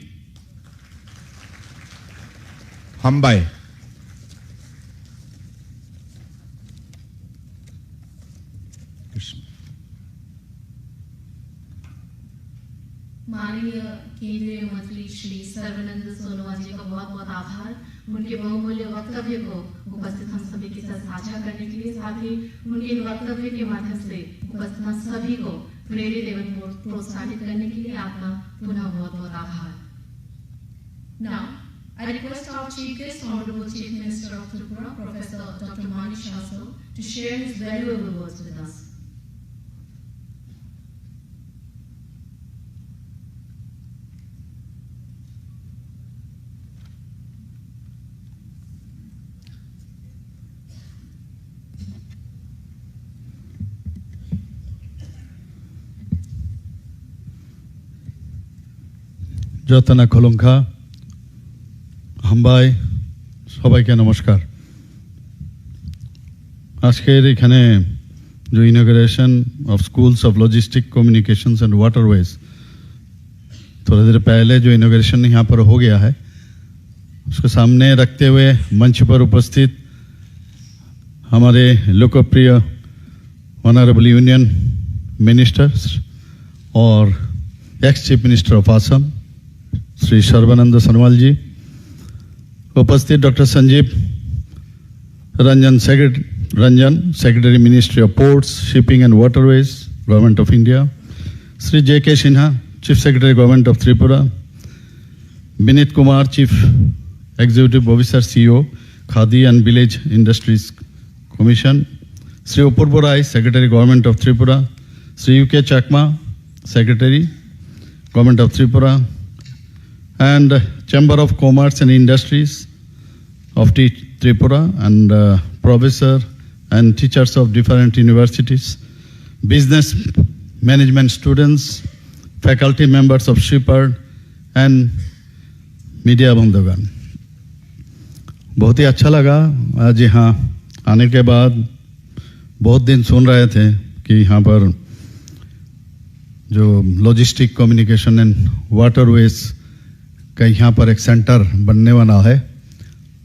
Hambai. माननीय केंद्रीय मंत्री श्री सर्बानंद सोनोवाल जी का बहुत बहुत आभार उनके बहुमूल्य वक्तव्य को उपस्थित हम सभी के साथ साझा करने के लिए, साथ ही उनके वक्तव्य के माध्यम से उपस्थित हम सभी को प्रेरित एवं प्रोत्साहित करने के लिए आपका पुनः बहुत बहुत आभार। Now, I request our Chief Guest, Honorable Chief Minister of Tripura, Professor Dr. Manik Shah, to share his valuable words with us. যতনা খোলঙ্কা হাম্বাই সবাইকে নমস্কার। আজকের এখানে जो inauguration of schools of logistic communications and waterways, थोड़ी देर पहले जो इनॉग्रेशन यहाँ पर हो गया है, उसको सामने रखते हुए मंच पर उपस्थित हमारे लोकप्रिय ऑनरेबल यूनियन मिनिस्टर्स और ex chief minister of Assam Shri Sarbananda Sonowal ji, उपस्थित doctor Sanjeev Ranjan secretary ministry of ports, shipping and waterways, government of India, Shri JK. Sinha, chief secretary government of Tripura, Vineet Kumar, chief executive officer CEO Khadi and village industries commission, Shri Apurba Roy, secretary government of Tripura, Shri U.K. Chakma, secretary government of Tripura, and Chamber of Commerce and Industries of Tripura, and professor and teachers of different universities, business management students, faculty members of Shepherd and media बंधुगण। बहुत ही अच्छा लगा आज यहाँ आने के बाद। बहुत दिन सुन रहे थे कि यहाँ पर जो लॉजिस्टिक कम्युनिकेशन एंड वाटरवेज का यहाँ पर एक सेंटर बनने वाला है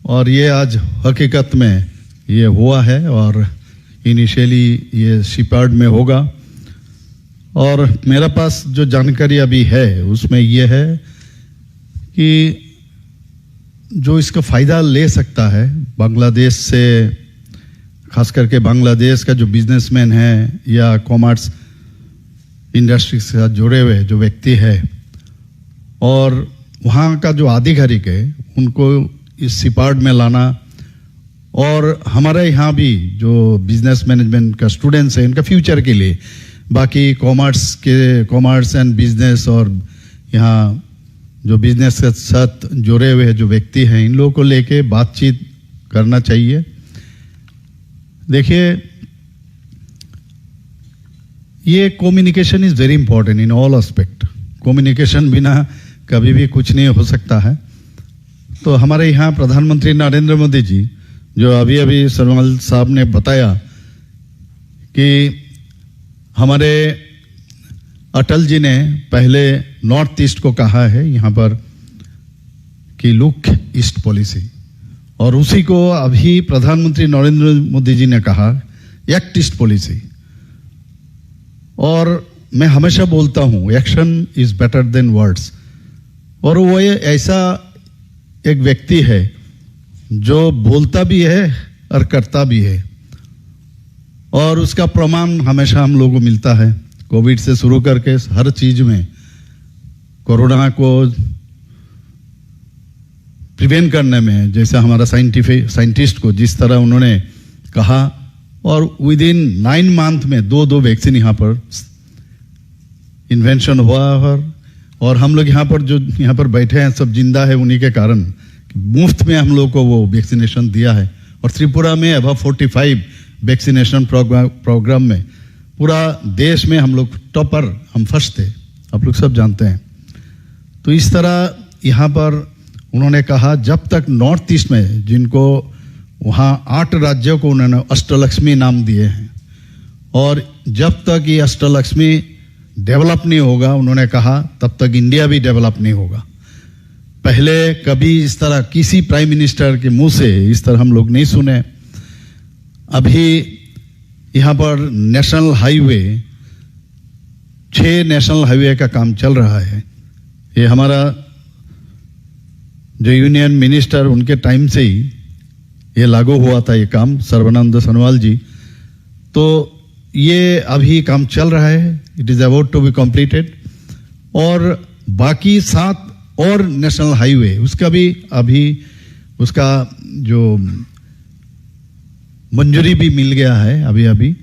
और ये आज हकीकत में ये हुआ है और इनिशियली ये शिपयार्ड में होगा। और मेरे पास जो जानकारी अभी है उसमें ये है कि जो इसका फ़ायदा ले सकता है बांग्लादेश से, खास करके बांग्लादेश का जो बिजनेसमैन है या कॉमर्स इंडस्ट्री के साथ जुड़े हुए जो व्यक्ति है और वहाँ का जो आधिकारिक है उनको इस शिपयार्ड में लाना और हमारे यहाँ भी जो बिजनेस मैनेजमेंट का स्टूडेंट्स हैं इनका फ्यूचर के लिए बाकी कॉमर्स एंड बिजनेस और यहाँ जो बिजनेस के साथ जुड़े हुए जो व्यक्ति हैं इन लोगों को लेके बातचीत करना चाहिए। देखिए, ये communication is very important in all aspect. Communication बिना कभी भी कुछ नहीं हो सकता है। तो हमारे यहाँ प्रधानमंत्री नरेंद्र मोदी जी जो अभी अभी सरमल साहब ने बताया कि हमारे अटल जी ने पहले नॉर्थ ईस्ट को कहा है यहाँ पर कि लुक ईस्ट पॉलिसी और उसी को अभी प्रधानमंत्री नरेंद्र मोदी जी ने कहा एक्ट ईस्ट पॉलिसी। और मैं हमेशा बोलता हूँ action is better than words और वो ये ऐसा एक व्यक्ति है जो बोलता भी है और करता भी है और उसका प्रमाण हमेशा हम लोगों को मिलता है। कोविड से शुरू करके हर चीज में कोरोना को प्रिवेंट करने में जैसे हमारा साइंटिस्ट को जिस तरह उन्होंने कहा और विद इन 9 मंथ में दो वैक्सीन यहाँ पर इन्वेंशन हुआ और हम लोग यहाँ पर जो यहाँ पर बैठे हैं सब जिंदा है उन्हीं के कारण मुफ्त में हम लोग को वो वैक्सीनेशन दिया है। और त्रिपुरा में अब 45 वैक्सीनेशन प्रोग्राम में पूरा देश में हम लोग टॉपर, हम फर्स्ट थे, आप लोग सब जानते हैं। तो इस तरह यहाँ पर उन्होंने कहा जब तक नॉर्थ ईस्ट में जिनको वहाँ 8 राज्यों को उन्होंने अष्टलक्ष्मी नाम दिए हैं और जब तक ये अष्टलक्ष्मी डेवलप नहीं होगा उन्होंने कहा तब तक इंडिया भी डेवलप नहीं होगा। पहले कभी इस तरह किसी प्राइम मिनिस्टर के मुंह से इस तरह हम लोग नहीं सुने। अभी यहाँ पर नेशनल हाईवे 6 नेशनल हाईवे का काम चल रहा है। ये हमारा जो यूनियन मिनिस्टर उनके टाइम से ही ये लागू हुआ था ये काम, सर्बानंद सोनोवाल जी। तो ये अभी काम चल रहा है, it is about to be completed और बाकी 7 और नेशनल हाईवे उसका भी अभी उसका जो मंजूरी भी मिल गया है अभी।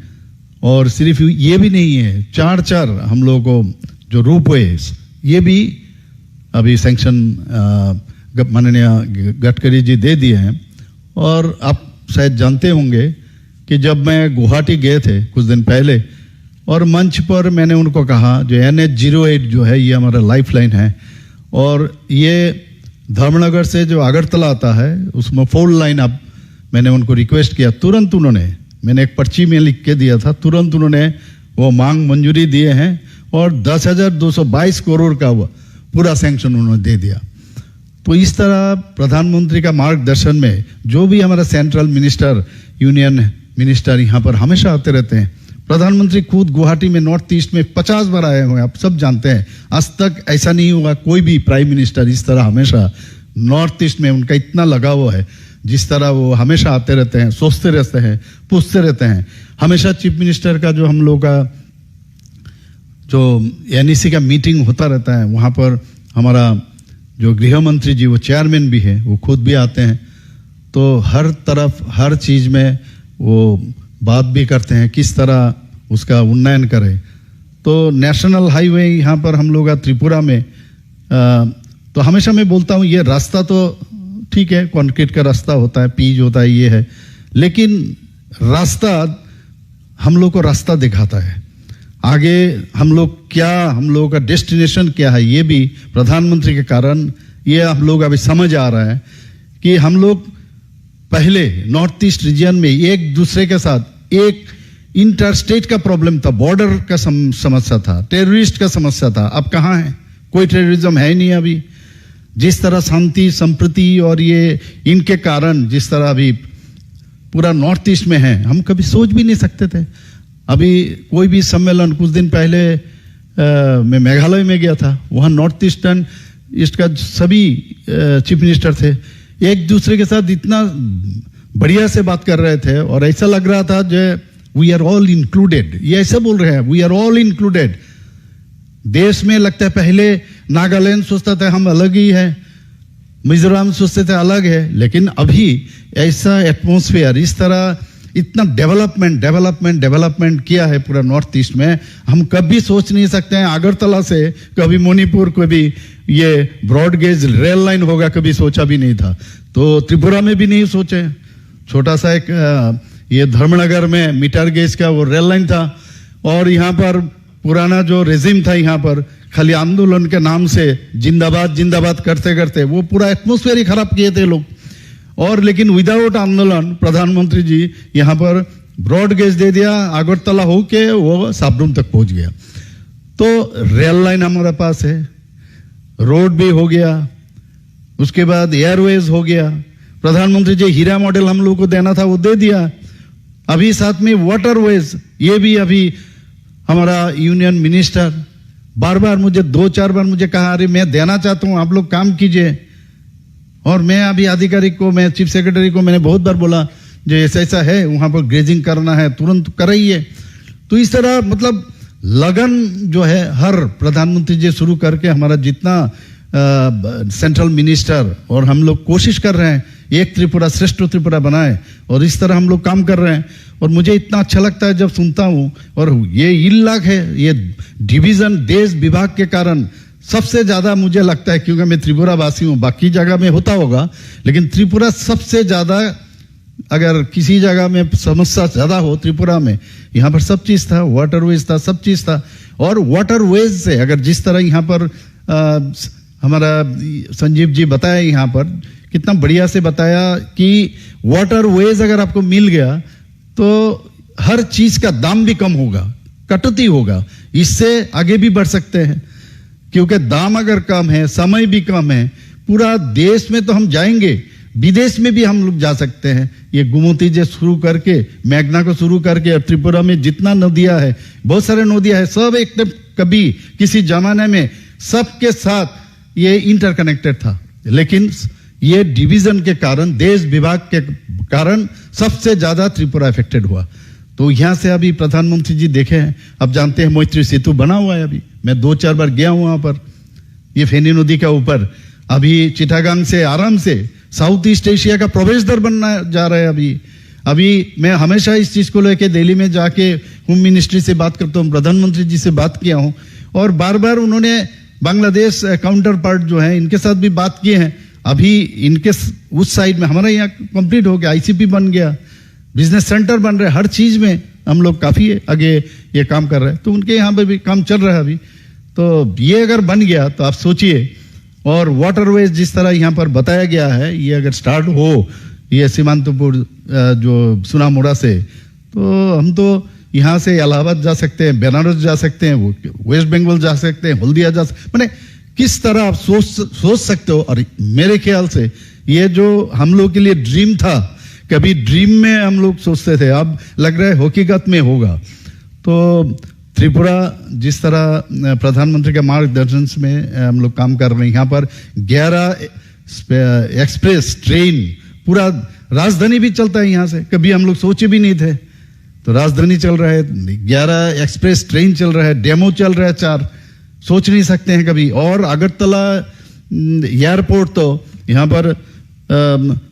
और सिर्फ ये भी नहीं है, 4 हम लोगों को जो रोपवे ये भी अभी सैंक्शन माननीय गडकरी जी दे दिए हैं। और आप शायद जानते होंगे कि जब मैं गुवाहाटी गए थे कुछ दिन पहले और मंच पर मैंने उनको कहा जो NH-08 जो है ये हमारा लाइफ लाइन है और ये धर्मनगर से जो अगरतला आता है उसमें 4 लाइन अब मैंने उनको रिक्वेस्ट किया। तुरंत मैंने एक पर्ची में लिख के दिया था, तुरंत उन्होंने वो मांग मंजूरी दिए हैं और 10,222 करोड़ का पूरा सैंक्शन उन्होंने दे दिया। तो इस तरह प्रधानमंत्री का मार्गदर्शन में जो भी हमारा सेंट्रल मिनिस्टर, यूनियन मिनिस्टर यहाँ पर हमेशा आते रहते हैं। प्रधानमंत्री खुद गुवाहाटी में नॉर्थ ईस्ट में 50 बार आए हुए हैं, आप सब जानते हैं। आज तक ऐसा नहीं हुआ कोई भी प्राइम मिनिस्टर इस तरह हमेशा नॉर्थ ईस्ट में उनका इतना लगाव है, जिस तरह वो हमेशा आते रहते हैं, सोचते रहते हैं, पूछते रहते हैं। हमेशा चीफ मिनिस्टर का जो हम लोग का जो NEC का मीटिंग होता रहता है वहाँ पर हमारा जो गृह मंत्री जी वो चेयरमैन भी है, वो खुद भी आते हैं। तो हर तरफ हर चीज में वो बात भी करते हैं किस तरह उसका उन्नयन करें। तो नेशनल हाईवे यहाँ पर हम लोग त्रिपुरा में तो हमेशा मैं बोलता हूँ ये रास्ता तो ठीक है, कंक्रीट का रास्ता होता है, पीच होता है, ये है, लेकिन रास्ता हम लोग को रास्ता दिखाता है आगे हम लोग का डेस्टिनेशन क्या है। ये भी प्रधानमंत्री के कारण ये हम लोग अभी समझ आ रहा है कि हम लोग पहले नॉर्थ ईस्ट रीजन में एक दूसरे के साथ एक इंटर स्टेट का प्रॉब्लम था, बॉर्डर का समस्या था, टेररिस्ट का समस्या था। अब कहाँ है? कोई टेररिज्म है नहीं अभी। जिस तरह शांति संप्रति और ये इनके कारण जिस तरह अभी पूरा नॉर्थ ईस्ट में है, हम कभी सोच भी नहीं सकते थे। अभी कोई भी सम्मेलन, कुछ दिन पहले मैं मेघालय में गया था, वहाँ नॉर्थ ईस्टर्न ईस्ट का सभी चीफ मिनिस्टर थे, एक दूसरे के साथ इतना बढ़िया से बात कर रहे थे और ऐसा लग रहा था जो वी आर ऑल इंक्लूडेड। ये ऐसे बोल रहे हैं, वी आर ऑल इंक्लूडेड। देश में लगता है पहले नागालैंड सोचता था हम अलग ही है, मिजोरम सोचते थे अलग है, लेकिन अभी ऐसा एटमॉस्फेयर, इस तरह इतना डेवलपमेंट किया है पूरा नॉर्थ ईस्ट में, हम कभी सोच नहीं सकते हैं। अगरतला से कभी मणिपुर, कभी ये ब्रॉड गेज रेल लाइन होगा, कभी सोचा भी नहीं था। तो त्रिपुरा में भी नहीं सोचे। छोटा सा एक ये धर्मनगर में मीटर गेज का वो रेल लाइन था, और यहाँ पर पुराना जो रेजिम था, यहाँ पर खाली आंदोलन के नाम से जिंदाबाद जिंदाबाद करते करते वो पूरा एटमॉस्फेयर ही खराब किए थे लोग। और लेकिन विदाउट आंदोलन प्रधानमंत्री जी यहाँ पर ब्रॉड गेज दे दिया, अगरतला होके वो साबरूम तक पहुंच गया। तो रेल लाइन हमारे पास है, रोड भी हो गया, उसके बाद एयरवेज हो गया। प्रधानमंत्री जी हीरा मॉडल हम लोग को देना था वो दे दिया। अभी साथ में वाटरवेज, ये भी अभी हमारा यूनियन मिनिस्टर बार बार मुझे 2-4 बार मुझे कहा, अरे मैं देना चाहता हूं, आप लोग काम कीजिए। और मैं अभी आधिकारिक को, मैं चीफ सेक्रेटरी को मैंने बहुत बार बोला जो ऐसा ऐसा है, वहां पर ग्रेजिंग करना है, तुरंत कराइए। तो इस तरह मतलब लगन जो है हर प्रधानमंत्री जी शुरू करके हमारा जितना सेंट्रल मिनिस्टर और हम लोग कोशिश कर रहे हैं एक त्रिपुरा श्रेष्ठ त्रिपुरा बनाए, और इस तरह हम लोग काम कर रहे हैं। और मुझे इतना अच्छा लगता है जब सुनता हूं, और ये इल्लाक है, ये डिवीजन देश विभाग के कारण सबसे ज्यादा मुझे लगता है, क्योंकि मैं त्रिपुरा वासी हूं, बाकी जगह में होता होगा, लेकिन त्रिपुरा सबसे ज्यादा, अगर किसी जगह में समस्या ज्यादा हो त्रिपुरा में, यहां पर सब चीज था, वाटरवेज था, सब चीज था। और वाटरवेज से अगर जिस तरह यहां पर हमारा संजीव जी बताया, यहां पर कितना बढ़िया से बताया कि वाटरवेज अगर आपको मिल गया तो हर चीज का दाम भी कम होगा, कटौती होगा, इससे आगे भी बढ़ सकते हैं। क्योंकि दाम अगर कम है, समय भी कम है, पूरा देश में तो हम जाएंगे, विदेश में भी हम लोग जा सकते हैं। ये गोमती जी शुरू करके, मेघना को शुरू करके, अब त्रिपुरा में जितना नदियां है, बहुत सारे नदियां है, सब एकदम कभी किसी जमाने में सबके साथ ये इंटरकनेक्टेड था, लेकिन ये डिवीजन के कारण, देश विभाग के कारण सबसे ज्यादा त्रिपुरा अफेक्टेड हुआ। तो यहां से अभी प्रधानमंत्री जी देखे हैं, अब जानते हैं मैत्री सेतु बना हुआ है। अभी मैं 2-4 बार गया हूं वहां पर, ये फेनी नदी के ऊपर। अभी चिटागांग से आराम से साउथ ईस्ट एशिया का प्रवेश द्वार बनना जा रहा है। अभी मैं हमेशा इस चीज को लेकर दिल्ली में जाके होम मिनिस्ट्री से बात करता हूं, प्रधानमंत्री जी से बात किया हूं, और बार बार उन्होंने बांग्लादेश काउंटर पार्ट जो है इनके साथ भी बात किए हैं। अभी इनके उस साइड में हमारा यहाँ कंप्लीट हो गया, आईसीपी बन गया, बिजनेस सेंटर बन रहे, हर चीज में हम लोग काफी आगे ये काम कर रहे हैं। तो उनके यहाँ पे भी काम चल रहा है अभी। तो ये अगर बन गया तो आप सोचिए, और वाटरवेज जिस तरह यहाँ पर बताया गया है, ये अगर स्टार्ट हो, ये सीमांतपुर जो सुनामुड़ा से, तो हम तो यहाँ से इलाहाबाद जा सकते हैं, बनारस जा सकते हैं, वेस्ट बंगाल जा सकते हैं, हल्दिया जा सकते, मैंने किस तरह आप सोच सकते हो। और मेरे ख्याल से ये जो हम लोग के लिए ड्रीम था, कभी ड्रीम में हम लोग सोचते थे, अब लग रहा है हकीकत में होगा। तो त्रिपुरा जिस तरह प्रधानमंत्री के मार्गदर्शन में हम लोग काम कर रहे हैं, यहाँ पर 11 एक्सप्रेस ट्रेन, पूरा राजधानी भी चलता है यहाँ से, कभी हम लोग सोचे भी नहीं थे। तो राजधानी चल रहा है, 11 एक्सप्रेस ट्रेन चल रहा है, डेमो चल रहा है 4, सोच नहीं सकते हैं कभी। और अगरतला एयरपोर्ट तो यहाँ पर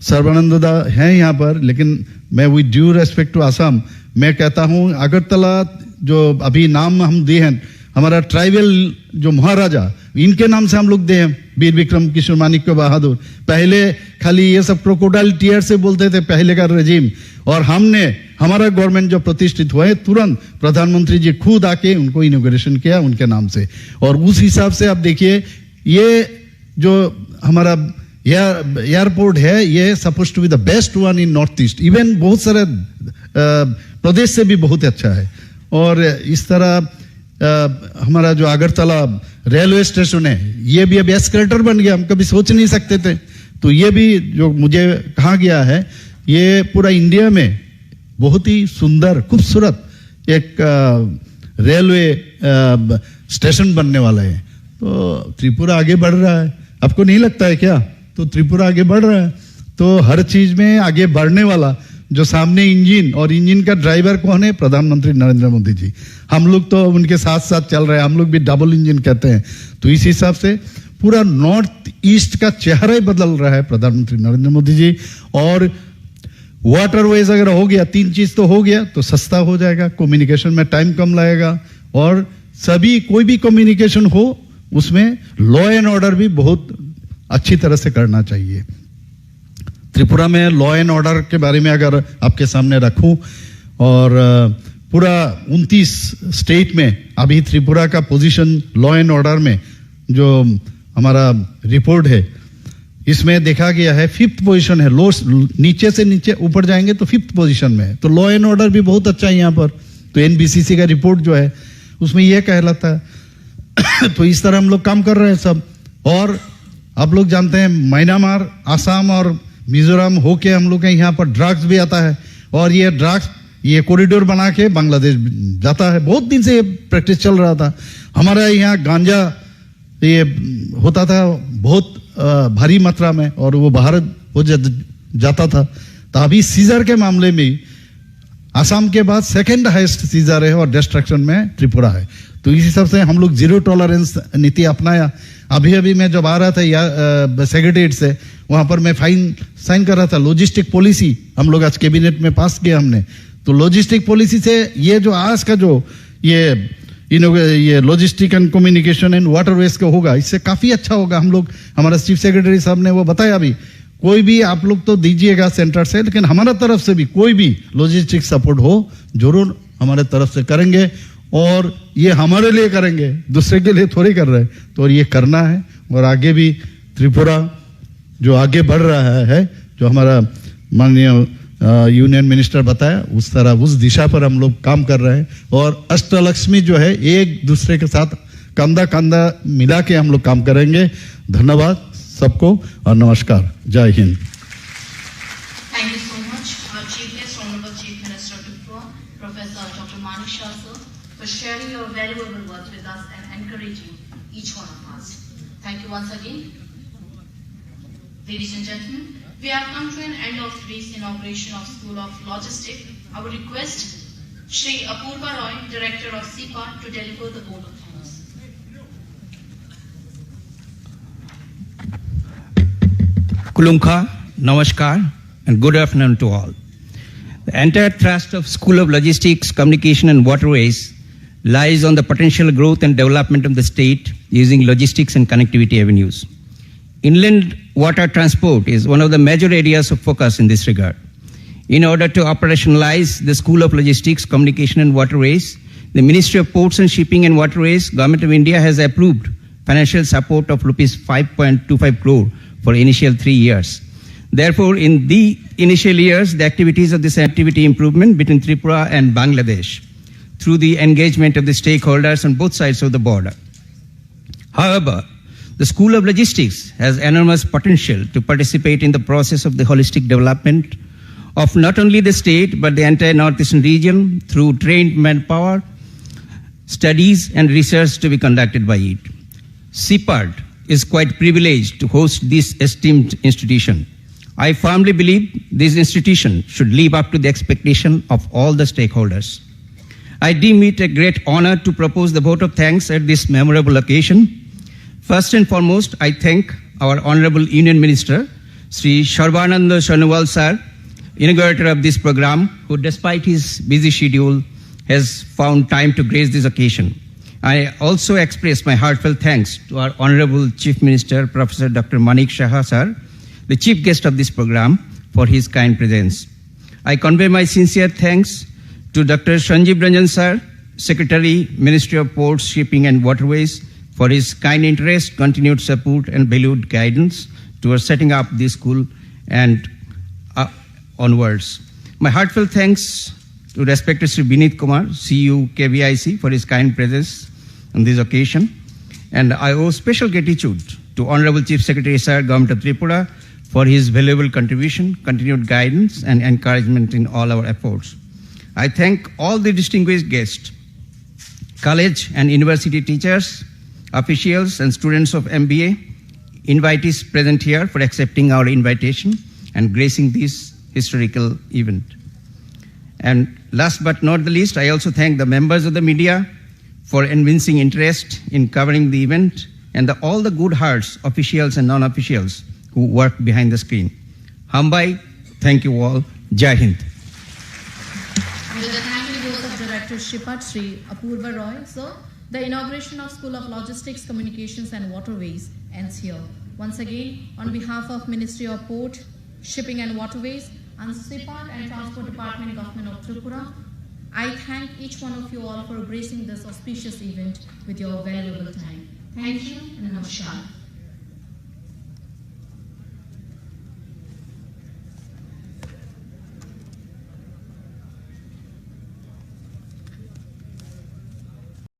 सर्वानंद है यहाँ पर, लेकिन मैं with due respect to Assam मैं कहता हूँ, अगरतला जो अभी नाम हम दिए हैं, हमारा ट्राइबल जो महाराजा, इनके नाम से हम लोग दे हैं, वीर विक्रम किशोर माणिक्य बहादुर। पहले खाली ये सब क्रोकोडाइल टीयर से बोलते थे पहले का रेजिम, और हमने, हमारा गवर्नमेंट जो प्रतिष्ठित हुआ है, तुरंत प्रधानमंत्री जी खुद आके उनको इनॉग्रेशन किया उनके नाम से। और उस हिसाब से आप देखिए, ये जो हमारा एयरपोर्ट है, ये suppose to be the best one in North East, even बहुत सारे प्रदेश से भी बहुत अच्छा है। और इस तरह हमारा जो अगरतला रेलवे स्टेशन है, ये भी अब एस्केलेटर बन गया, हम कभी सोच नहीं सकते थे। तो ये भी जो मुझे कहा गया है, ये पूरा इंडिया में बहुत ही सुंदर खूबसूरत एक रेलवे स्टेशन बनने वाला है। तो त्रिपुरा आगे बढ़ रहा है, आपको नहीं लगता है क्या? तो त्रिपुरा आगे बढ़ रहा है। तो हर चीज में आगे बढ़ने वाला जो सामने इंजन, और इंजन का ड्राइवर कौन है? प्रधानमंत्री नरेंद्र मोदी जी। हम लोग तो उनके साथ साथ चल रहे हैं, हम लोग भी डबल इंजन कहते हैं। तो इस हिसाब से पूरा नॉर्थ ईस्ट का चेहरा ही बदल रहा है प्रधानमंत्री नरेंद्र मोदी जी। और वाटरवेज अगर हो गया, 3 चीज तो हो गया, तो सस्ता हो जाएगा, कम्युनिकेशन में टाइम कम लगेगा, और सभी कोई भी कम्युनिकेशन हो उसमें लॉ एंड ऑर्डर भी बहुत अच्छी तरह से करना चाहिए। त्रिपुरा में लॉ एंड ऑर्डर के बारे में अगर आपके सामने रखूं, और पूरा 29 स्टेट में अभी त्रिपुरा का पोजीशन लॉ एंड ऑर्डर में जो हमारा रिपोर्ट है, इसमें देखा गया है 5th पोजीशन है। नीचे से नीचे ऊपर जाएंगे तो 5th पोजीशन में है। तो लॉ एंड ऑर्डर भी बहुत अच्छा है यहाँ पर। तो एनबीसीसी का रिपोर्ट जो है उसमें यह कहलाता है। तो इस तरह हम लोग काम कर रहे हैं सब। और आप लोग जानते हैं म्यांमार, आसाम और मिजोरम होके हम लोग के यहाँ पर ड्रग्स भी आता है, और ये ड्रग्स ये कॉरिडोर बना के बांग्लादेश जाता है। बहुत दिन से ये प्रैक्टिस चल रहा था। हमारे यहाँ गांजा ये होता था बहुत भारी मात्रा में, और वो बाहर हो जाता था। तो अभी सीजर के मामले में आसाम के बाद 2nd हाईएस्ट सीजर है, और डिस्ट्रक्शन में त्रिपुरा है। तो इस हिसाब से हम लोग 0 टॉलरेंस नीति अपनाया। अभी मैं जब आ रहा था सेक्रेटरीट से, वहां पर मैं साइन कर रहा था लॉजिस्टिक पॉलिसी, हम लोग आज कैबिनेट में पास किया हमने। तो लॉजिस्टिक पॉलिसी से ये जो आज का जो ये logistic and communication and waterways का होगा, इससे काफी अच्छा होगा। हम लोग, हमारा चीफ सेक्रेटरी साहब ने वो बताया अभी, कोई भी आप लोग तो दीजिएगा सेंटर से, लेकिन हमारा तरफ से भी कोई भी लॉजिस्टिक सपोर्ट हो जरूर हमारे तरफ से करेंगे। और ये हमारे लिए करेंगे, दूसरे के लिए थोड़ी कर रहे हैं। तो ये करना है, और आगे भी त्रिपुरा जो आगे बढ़ रहा है, जो हमारा माननीय यूनियन मिनिस्टर बताया, उस तरह उस दिशा पर हम लोग काम कर रहे हैं। और अष्टलक्ष्मी जो है, एक दूसरे के साथ कंधा कंधा मिला के हम लोग काम करेंगे। धन्यवाद सबको और नमस्कार। जय Hind. Thank you so much, our Chief Guest, Honorable Chief Minister of Tripura, Professor Dr. Manik Shah, sir, for sharing your valuable words with us and encouraging each one of us. Thank you once again. Ladies and gentlemen, we have come to an end of today's inauguration of School of Logistics. I would request Shri Apurva Roy, Director of CIPA, to deliver the vote of thanks. Kulumka, Namaskar, and good afternoon to all. The entire thrust of School of Logistics, Communication and Waterways lies on the potential growth and development of the state using logistics and connectivity avenues. Inland water transport is one of the major areas of focus in this regard. In order to operationalize the School of Logistics, Communication and Waterways, the Ministry of Ports and Shipping and Waterways, Government of India has approved financial support of rupees 5.25 crore for initial 3 years. Therefore, in the initial years, the activities of this activity improvement between Tripura and Bangladesh through the engagement of the stakeholders on both sides of the border. However, the School of Logistics has enormous potential to participate in the process of the holistic development of not only the state but the entire northeastern region through trained manpower, studies and research to be conducted by it. CIPAD is quite privileged to host this esteemed institution. I firmly believe this institution should live up to the expectation of all the stakeholders. I deem it a great honor to propose the vote of thanks at this memorable occasion. First and foremost, I thank our Honorable Union Minister, Sri Sarbananda Sonowal sir, inaugurator of this program, who despite his busy schedule has found time to grace this occasion. I also express my heartfelt thanks to our Honorable Chief Minister, Professor Dr. Manik Shah sir, the chief guest of this program, for his kind presence. I convey my sincere thanks to Dr. Sanjeev Ranjan sir, Secretary, Ministry of Ports, Shipping and Waterways, for his kind interest, continued support and valued guidance towards setting up this school and onwards. My heartfelt thanks to respected Sri Binit Kumar, CU KVIC, for his kind presence on this occasion. And I owe special gratitude to Honorable Chief Secretary Sir, Government of Tripura, for his valuable contribution, continued guidance, and encouragement in all our efforts. I thank all the distinguished guests, college and university teachers, officials, and students of MBA, invitees present here for accepting our invitation and gracing this historical event. And last but not the least, I also thank the members of the media for evincing interest in covering the event, and all the good hearts, officials and non-officials, who work behind the screen. Hambai, thank you all. Jai Hind. With the thanking words of Director Shripat Sri Apurva Roy, sir, the inauguration of School of Logistics, Communications and Waterways ends here. Once again, on behalf of Ministry of Port, Shipping and Waterways, and SIPAT and Transport Department, Government of Tripura, I thank each one of you all for gracing this auspicious event with your valuable time. Thank you and namaskar.